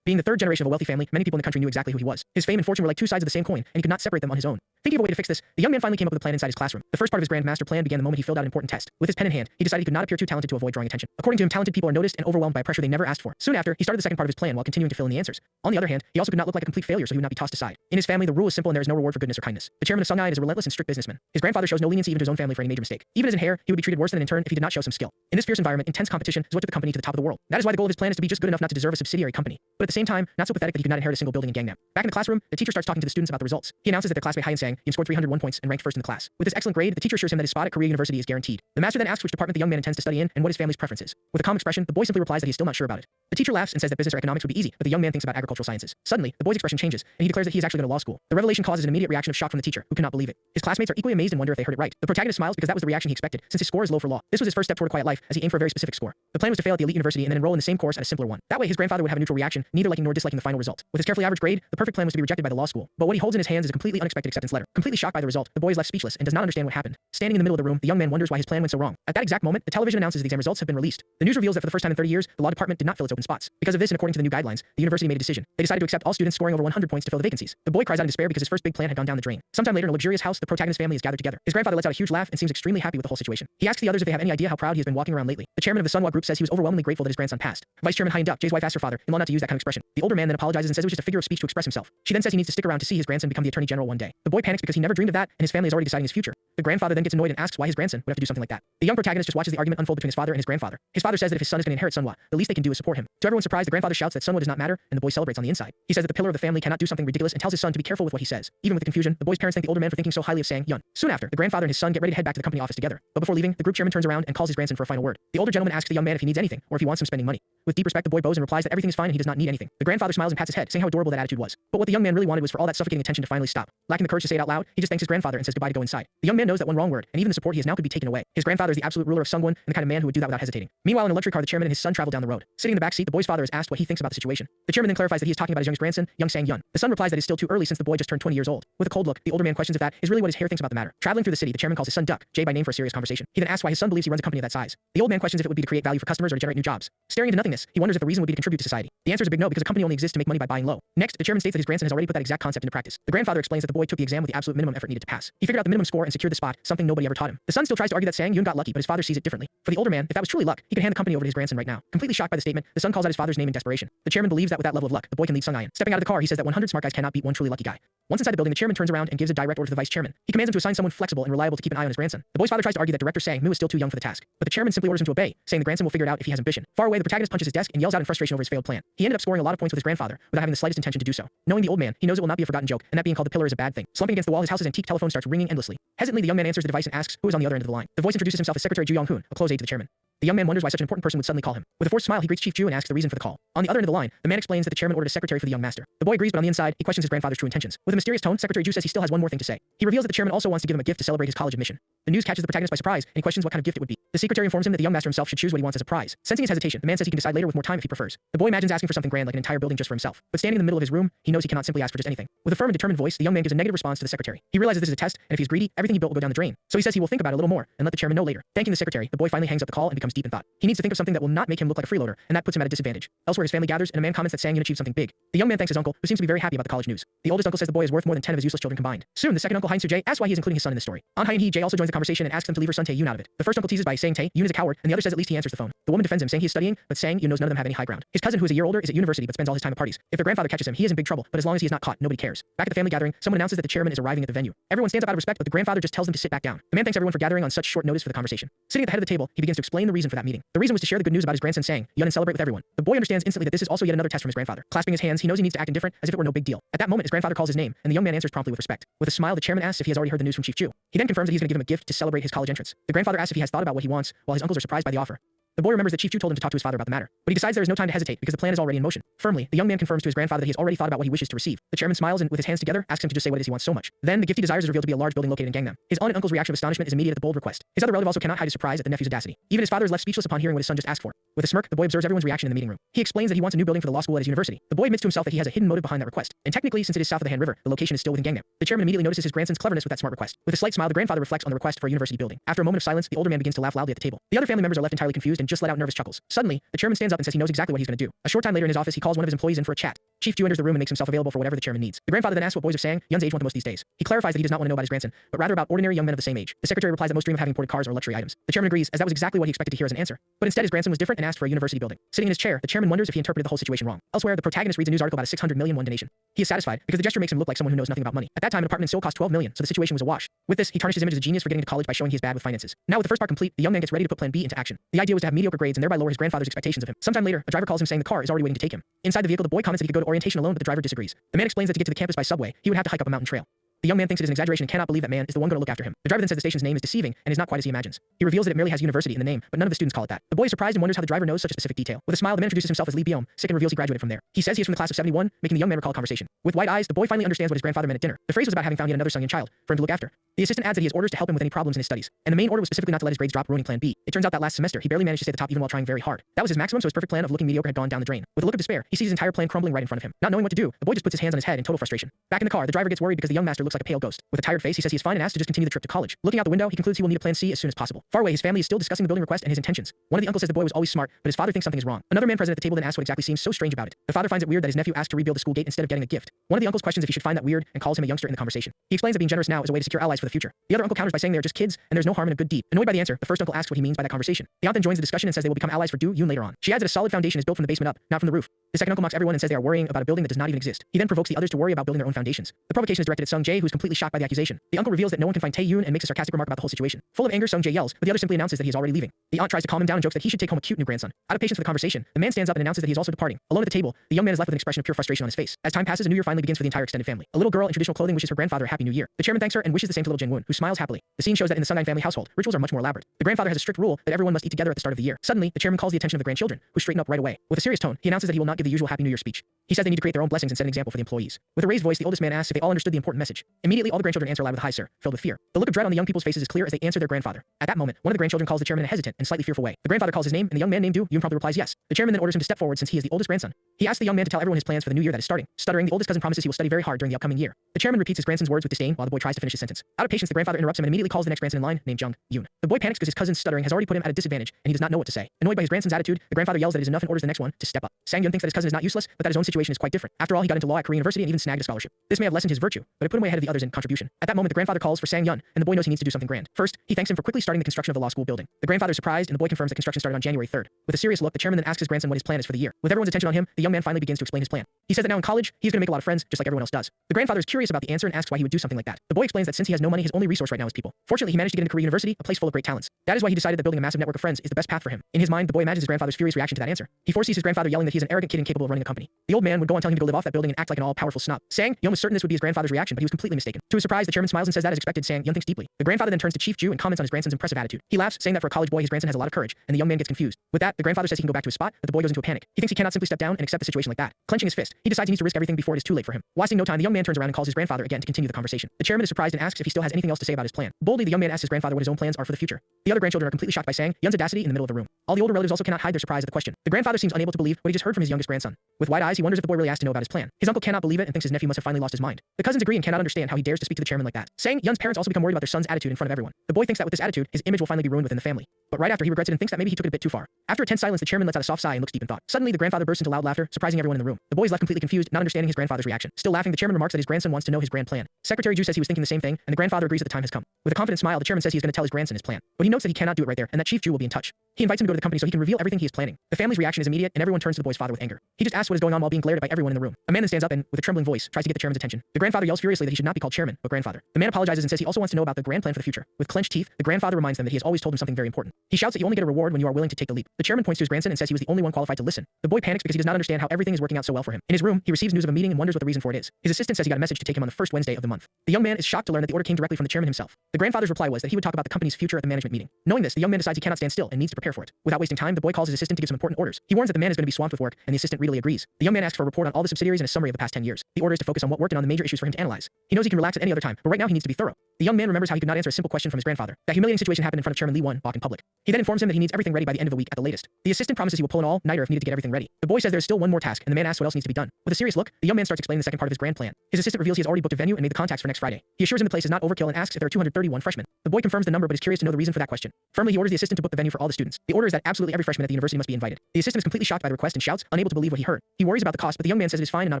Being the third generation of a wealthy family, many people in the country knew exactly who he was. His fame and fortune were like two sides of the same coin, and he could not separate them on his own. Thinking of a way to fix this, the young man finally came up with a plan inside his classroom. The first part of his grand master plan began the moment he filled out an important test. With his pen in hand, he decided he could not appear too talented to avoid drawing attention. According to him, talented people are noticed and overwhelmed by pressure they never asked for. Soon after, he started the second part of his plan while continuing to fill in the answers. On the other hand, he also could not look like a complete failure, so he would not be tossed aside. In his family, the rule is simple and there is no reward for goodness or kindness. The chairman of Sungai is a relentless and strict businessman. His grandfather shows no leniency even to his own family for any major mistake. Even as an heir, he would be treated worse than an intern if he did not show some skill. In this fierce environment, intense competition is what took the company to the top of the world. That is why the goal of his plan is to be just good enough not to deserve a subsidiary company, but at the same time, not so pathetic that he could not inherit a single building in Gangnam. Back in the classroom, the teacher starts talking to the students about the results. He announces that their classmate Hyun Sang scored 301 points and ranked first in the class. With this excellent grade, the teacher assures him that his spot at Korea University is guaranteed. The master then asks which department the young man intends to study in and what his family's preference is. With a calm expression, the boy simply replies that he is still not sure about it. The teacher laughs and says that business or economics would be easy, but the young man thinks about agricultural sciences. Suddenly, the boy's expression changes, and he declares that he is actually going to law school. The revelation causes an immediate reaction of shock from the teacher, who cannot believe it. His classmates are equally amazed and wonder if they heard it right. The protagonist smiles because that was the reaction he expected, since his score is low for law. This was his first step toward a quiet life, as he aimed for a very specific score. The plan was to fail at the elite university and then enroll in the same course at a simpler one. That way, his grandfather would have a neutral reaction, neither liking nor disliking the final result. With his carefully average grade, the perfect plan was to be rejected by the law school. But what he holds in his hands is a completely unexpected acceptance letter. Completely shocked by the result, the boy is left speechless and does not understand what happened. Standing in the middle of the room, the young man wonders why his plan went so wrong. At that exact moment, the television announces the exam results have been released. The news reveals that for the first time in 30 years, the law department did not fill its open spots. Because of this, and according to the new guidelines, the university made a decision. They decided to accept all students scoring over 100 points to fill the vacancies. The boy cries out in despair because his first big plan had gone down the drain. Sometime later in a luxurious house, the protagonist's family is gathered together. His grandfather lets out a huge laugh and seems extremely happy with the whole situation. He asks the others if they have any idea how proud he has been walking around lately. The chairman of the Sunwa group says he was overwhelmingly grateful that his grandson passed. Vice Chairman Hyun Duk, Jay's wife, asks her father-in-law not to use that kind of expression. The older man then apologizes and says it was just a figure of speech to express himself. She then says he needs to stick around to see his grandson become the attorney general one day. The boy panics because he never dreamed of that, and his family is already deciding his future. The grandfather then gets annoyed and asks why his grandson would have to do something like that. The young protagonist just watches the argument unfold between his father and his grandfather. His father says that if his son is going to inherit Sunwa, the least they can do is support him. To everyone's surprise, the grandfather shouts that Sunwa does not matter, and the boy celebrates on the inside. He says that the pillar of the family cannot do something ridiculous and tells his son to be careful with what he says. Even with the confusion, the boy's parents thank the older man for thinking so highly of Sang Yun. Soon after, the grandfather and his son get ready to head back to the company office together. But before leaving, the group chairman turns around and calls his grandson for a final word. The older gentleman asks the young man if he needs anything, or if he wants some spending money. With deep respect, the boy bows and replies that everything is fine and he does not need anything. The grandfather smiles and pats his head, saying how adorable that attitude was. But what the young man really wanted was for all that suffocating attention to finally stop. Lacking the courage to say it out loud, he just thanks his grandfather and says goodbye to go inside. The young man knows that one wrong word, and even the support he has now could be taken away. His grandfather is the absolute ruler of Sungwon, and the kind of man who would do that without hesitating. Meanwhile, in a luxury car, the chairman and his son travel down the road. Sitting in the back seat, the boy's father is asked what he thinks about the situation. The chairman then clarifies that he is talking about his youngest grandson, young Sang Yun. The son replies that it's still too early since the boy just turned 20 years old. With a cold look, the older man questions if that is really what his heir thinks about the matter. Traveling through the city, the chairman calls his son Duck, Jay by name, for a serious conversation. He then asks why his son believes he runs a company of that size. The old man questions if it would be to create value for customers or to generate new jobs. Staring into nothingness, he wonders if the reason would be to contribute to society. The answer is a big no, because a company only exists to make money by buying low. Next, the chairman states that his grandson has already put that exact concept into practice. The grandfather explains that the boy took the exam with the absolute minimum effort needed to pass. He figured out the minimum score and secured the spot, something nobody ever taught him. The son still tries to argue that Sang Yun got lucky, but his father sees it differently. For the older man, if that was truly luck, he could hand the company over to his grandson right now. Completely shocked by the statement, the son calls out his father's name in desperation. The chairman believes that with that level of luck, the boy can lead Sungayan. Stepping out of the car, he says that 100 smart guys cannot beat one truly lucky guy. Once inside the building, the chairman turns around and gives a direct order to the vice chairman. He commands him to assign someone flexible and reliable to keep an eye on his grandson. The boy's father tries to argue that director Sang Moo is still too young for the task, but the chairman simply orders him to obey, saying the grandson will figure it out if he has ambition. Far away, the protagonist punches his desk and yells out in frustration over his failed plan. He ended up scoring a lot of points with his grandfather without having the slightest intention to do so. Knowing the old man, he knows it will not be a forgotten joke, and that being called the pillar is a bad thing. Slumping against the wall, his house's antique telephone starts ringing endlessly. Hesitantly, the young man answers the device and asks who is on the other end of the line. The voice introduces himself as Secretary Ju Yong-hoon, a close aide to the chairman. The young man wonders why such an important person would suddenly call him. With a forced smile, he greets Chief Ju and asks the reason for the call. On the other end of the line, the man explains that the chairman ordered a secretary for the young master. The boy agrees, but on the inside, he questions his grandfather's true intentions. With a mysterious tone, Secretary Ju says he still has one more thing to say. He reveals that the chairman also wants to give him a gift to celebrate his college admission. The news catches the protagonist by surprise, and he questions what kind of gift it would be. The secretary informs him that the young master himself should choose what he wants as a prize. Sensing his hesitation, the man says he can decide later with more time if he prefers. The boy imagines asking for something grand like an entire building just for himself. But standing in the middle of his room, he knows he cannot simply ask for just anything. With a firm and determined voice, the young man gives a negative response to the secretary. He realizes this is a test, and if he's greedy, everything he built will go down the drain. So he says he will think about it a little more and let the chairman know later. Thanking the secretary, the boy finally hangs up the call and becomes deep in thought. He needs to think of something that will not make him look like a freeloader, and that puts him at a disadvantage. Elsewhere, his family gathers, and a man comments that Sang Yun achieved something big. The young man thanks his uncle, who seems to be very happy about the college news. The oldest uncle says the boy is worth more than 10 of his useless children combined. Soon, the second uncle, Hein Soo-jae, asks why he is including his son in this story. On Hein Hee, Jae also joins the conversation and asks them to leave her son Tae-yoon out of it. The first uncle teases by saying Tae-yoon is a coward, and the other says at least he answers the phone. The woman defends him, saying he is studying, but Sang-yoon knows none of them have any high ground. His cousin, who is a year older, is at university but spends all his time at parties. If their grandfather catches him, he is in big trouble, but as long as he is not caught, nobody cares. Back at the family gathering, someone announces that the chairman is arriving at the venue. Everyone stands up out of respect, but the grandfather just tells them to sit back down. The man thanks everyone for gathering on such short notice for the conversation. Sitting at the head of the table, he begins to explain the reason for that meeting. The reason was to share the good news about his grandson Sang Yun and celebrate with everyone. The boy understands instantly that this is also yet another test from his grandfather. Clasping his hands, he knows he needs to act indifferent, as if it were no big deal. At that moment, his grandfather calls his name, and the young man answers promptly with respect. With a smile, the chairman asks if he has already heard the news from Chief Ju. He then confirms that he's going to give him a gift to celebrate his college entrance. The grandfather asks if he has thought about what he wants, while his uncles are surprised by the offer. The boy remembers that Chief Ju told him to talk to his father about the matter, but he decides there is no time to hesitate because the plan is already in motion. Firmly, the young man confirms to his grandfather that he has already thought about what he wishes to receive. The chairman smiles and, with his hands together, asks him to just say what it is he wants so much. Then, the gift he desires is revealed to be a large building located in Gangnam. His aunt and uncle's reaction of astonishment is immediate at the bold request. His other relative also cannot hide his surprise at the nephew's audacity. Even his father is left speechless upon hearing what his son just asked for. With a smirk, the boy observes everyone's reaction in the meeting room. He explains that he wants a new building for the law school at his university. The boy admits to himself that he has a hidden motive behind that request. And technically, since it is south of the Han River, the location is still within Gangnam. The chairman immediately notices his grandson's cleverness with that smart request. With a slight smile, the grandfather reflects on the request for a university building. After a moment of silence, the older man begins to laugh loudly at the table. The other family members are left entirely confused and and just let out nervous chuckles. Suddenly, the chairman stands up and says he knows exactly what he's going to do. A short time later in his office, he calls one of his employees in for a chat. Chief Ju enters the room and makes himself available for whatever the chairman needs. The grandfather then asks what boys of Sang Yun's age want the most these days. He clarifies that he does not want to know about his grandson, but rather about ordinary young men of the same age. The secretary replies that most dream of having imported cars or luxury items. The chairman agrees, as that was exactly what he expected to hear as an answer. But instead, his grandson was different and asked for a university building. Sitting in his chair, the chairman wonders if he interpreted the whole situation wrong. Elsewhere, the protagonist reads a news article about a 600 million won donation. He is satisfied because the gesture makes him look like someone who knows nothing about money. At that time, an apartment in Seoul cost 12 million, so the situation was a wash. With this, he tarnished his image as a genius for getting into college by showing he is bad with finances. Now with the first part complete, the young man gets ready to put plan B into action. The idea was to have mediocre grades and thereby lower his grandfather's expectations of him. Sometime later, a driver calls him saying the car is already waiting to take him. Inside the vehicle, the boy comments that he could go to orientation alone, but the driver disagrees. The man explains that to get to the campus by subway, he would have to hike up a mountain trail. The young man thinks it is an exaggeration and cannot believe that man is the one going to look after him. The driver then says the station's name is deceiving and is not quite as he imagines. He reveals that it merely has university in the name, but none of the students call it that. The boy is surprised and wonders how the driver knows such a specific detail. With a smile, the man introduces himself as Lee Byom, sick, and reveals he graduated from there. He says he is from the class of 71, making the young man recall a conversation. With wide eyes, the boy finally understands what his grandfather meant at dinner. The phrase was about having found yet another Sungyeon child for him to look after. The assistant adds that he has orders to help him with any problems in his studies, and the main order was specifically not to let his grades drop, ruining plan B. It turns out that last semester, he barely managed to stay at the top even while trying very hard. That was his maximum, so his perfect plan of looking mediocre had gone down the drain. With a look of despair, he sees his entire plan crumbling right in front of him. Not knowing what to do, the boy just puts his hands on his head in total frustration. Back in the car, the driver gets worried because the young master looks like a pale ghost. With a tired face, he says he is fine and asks to just continue the trip to college. Looking out the window, he concludes he will need a plan C as soon as possible. Far away, his family is still discussing the building request and his intentions. One of the uncles says the boy was always smart, but his father thinks something is wrong. Another man present at the table then asks what exactly seems so strange about it. The father finds it weird that his nephew asked to rebuild the school gate instead of getting a gift. One of the uncles questions if he should find that weird and calls him a youngster in the conversation. He explains that being generous now is a way to secure allies for the future. The other uncle counters by saying they are just kids and there's no harm in a good deed. Annoyed by the answer, the first uncle asks what he means by that conversation. The aunt then joins the discussion and says they will become allies for Do Yoon later on. She adds that a solid foundation is built from the basement up, not from the roof. The second uncle mocks everyone and says they are worrying about a building that does not even exist. He then provokes the others to worry about building their own foundations. The provocation is directed at Sung Jae, who is completely shocked by the accusation. The uncle reveals that no one can find Tae Yoon and makes a sarcastic remark about the whole situation. Full of anger, Sung Jae yells, but the other simply announces that he is already leaving. The aunt tries to calm him down and jokes that he should take home a cute new grandson. Out of patience for the conversation, the man stands up and announces that he is also departing. Alone at the table, the young man is left with an expression of pure frustration on his face. As time passes, a new year finally begins for the entire extended family. A little girl in traditional clothing wishes her grandfather a happy new year. The chairman thanks her and wishes the same to little Jin-woon, who smiles happily. The scene shows that in the Sungyeon family household, rituals are much more elaborate. The grandfather has a strict rule that everyone must eat together at the start of the year. Suddenly, the chairman calls the attention of the grandchildren, who straighten up right away. With a serious tone, he announces that he will not give the usual Happy New Year speech. He says they need to create their own blessings and set an example for the employees. With a raised voice, the oldest man asks if they all understood the important message. Immediately, all the grandchildren answer aloud with "Hi, sir," filled with fear. The look of dread on the young people's faces is clear as they answer their grandfather. At that moment, one of the grandchildren calls the chairman in a hesitant and slightly fearful way. The grandfather calls his name, and the young man named Do Yoon promptly replies yes. The chairman then orders him to step forward since he is the oldest grandson. He asks the young man to tell everyone his plans for the new year that is starting. Stuttering, the oldest cousin promises he will study very hard during the upcoming year. The chairman repeats his grandson's words with disdain while the boy tries to finish his sentence. Out of patience, the grandfather interrupts him and immediately calls the next grandson in line, named Jung Yoon. The boy panics because his cousin's stuttering has already put him at a disadvantage, and he does not know what to say. Annoyed by his grandson's attitude, the grandfather yells that it is enough and orders the next one to step up. Sang Yoon thinks that his cousin is not useless, but that his own situation is quite different. After all, he got into law at Korean University and even snagged a scholarship. This may have lessened his virtue, but it put him way ahead of the others in contribution. At that moment, the grandfather calls for Sang Yoon, and the boy knows he needs to do something grand. First, he thanks him for quickly starting the construction of the law school building. The grandfather is surprised, and the boy confirms that construction started on January 3rd. With a serious look, the chairman then asks his grandson what his plan is for the year. With everyone's attention on him, the young man finally begins to explain his plan. He says that now in college, he's going to make a lot of friends, just like everyone else does. The grandfather is curious about the answer and asks why he would do something like that. The boy explains that since he has no money, his only resource right now is people. Fortunately, he managed to get into Korea University, a place full of great talents. That is why he decided that building a massive network of friends is the best path for him. In his mind, the boy imagines his grandfather's furious reaction to that answer. He foresees his grandfather yelling that he is an arrogant kid incapable of running a company. The old man would go on telling him to go live off that building and act like an all-powerful snob. Sang Yoon was certain this would be his grandfather's reaction, but he was completely mistaken. To his surprise, the chairman smiles and says that as expected. Sang Yoon thinks deeply. The grandfather then turns to Chief Ju and comments on his grandson's impressive attitude. He laughs, saying that for a college boy, his grandson has a lot of courage, and the young man gets confused. With that, the grandfather says he can go back to his spot, but the boy goes into a panic. He thinks he cannot simply step down and accept the situation like that. Clenching his fist, he decides he needs to risk everything before it is too late for him. Wasting no time, the young man turns around and calls his grandfather again to continue the conversation. The chairman is surprised and asks if he still has anything else to say about his plan. Boldly, the young man asks his grandfather what his own plans are for the future. The other grandchildren are completely shocked by Sang Yoon's audacity in the middle of the room. All the older relatives also cannot hide their surprise at the question. The grandfather seems unable to believe what he just heard from his youngest grandson. With wide eyes, he wonders if the boy really asked to know about his plan. His uncle cannot believe it and thinks his nephew must have finally lost his mind. The cousins agree and cannot understand how he dares to speak to the chairman like that. Sang Yoon's parents also become worried about their son's attitude in front of everyone. The boy thinks that with this attitude, his image will finally be ruined within the family. But right after, he regrets it and thinks that maybe he took it a bit too far. After a tense silence, the chairman lets out a soft sigh and looks deep in thought. Suddenly, the grandfather bursts into loud laughter, surprising everyone in the room. The boy is left completely confused, not understanding his grandfather's reaction. Still laughing, the chairman remarks that his grandson wants to know his grand plan. Secretary Ju says he was thinking the same thing, and the grandfather agrees that the time has come. With a confident smile, the chairman says he is going to tell his grandson his plan. But he notes that he cannot do it right there, and that Chief Ju will be in touch. He invites him to go to the company so he can reveal everything he is planning. The family's reaction is immediate, and everyone turns to the boy's father with anger. He just asks what is going on while being glared at by everyone in the room. A man then stands up and, with a trembling voice, tries to get the chairman's attention. The grandfather yells furiously that he should not be called chairman, but grandfather. The man apologizes and says he also wants to know about the grand plan for the future. With clenched teeth, the grandfather reminds them that he has always told him something very important. He shouts that you only get a reward when you are willing to take the leap. The chairman points to his grandson and says he was the only one qualified to listen. The boy panics because he does not understand how everything is working out so well for him. In his room, he receives news of a meeting and wonders what the reason for it is. His assistant says he got a message to take him on the first Wednesday of the month. The young man is shocked to learn that the order came directly from the chairman himself. The grandfather's reply was that he would talk about the company's future at the management meeting. Knowing this, the young man decides he cannot stand still and needs to prepare for it. Without wasting time, the boy calls his assistant to give some important orders. He warns that the man is going to be swamped with work, and the assistant readily agrees. The young man asks for a report on all the subsidiaries and a summary of the past 10 years. The order is to focus on what worked and on the major issues for him to analyze. He knows he can relax at any other time, but right now he needs to be thorough. The young man remembers how he could not answer a simple question from his grandfather. That humiliating situation happened in front of Chairman Lee Won-bok in public. He then informs him that he needs everything ready by the end of the week at the latest. The assistant promises he will pull an all-nighter if needed to get everything ready. The boy says there is still one more task, and the man asks what else needs to be done. With a serious look, the young man starts explaining the second part of his grand plan. His assistant reveals he has already booked a venue and made the contacts for next Friday. He assures him the place is not overkill and asks if there are 231 freshmen. The boy confirms the number but is curious to know the reason for that question. Firmly, he orders the assistant to book the venue for all the students. The order is that absolutely every freshman at the university must be invited. The assistant is completely shocked by the request and shouts, unable to believe what he heard. He worries about the cost, but the young man says it is fine and not a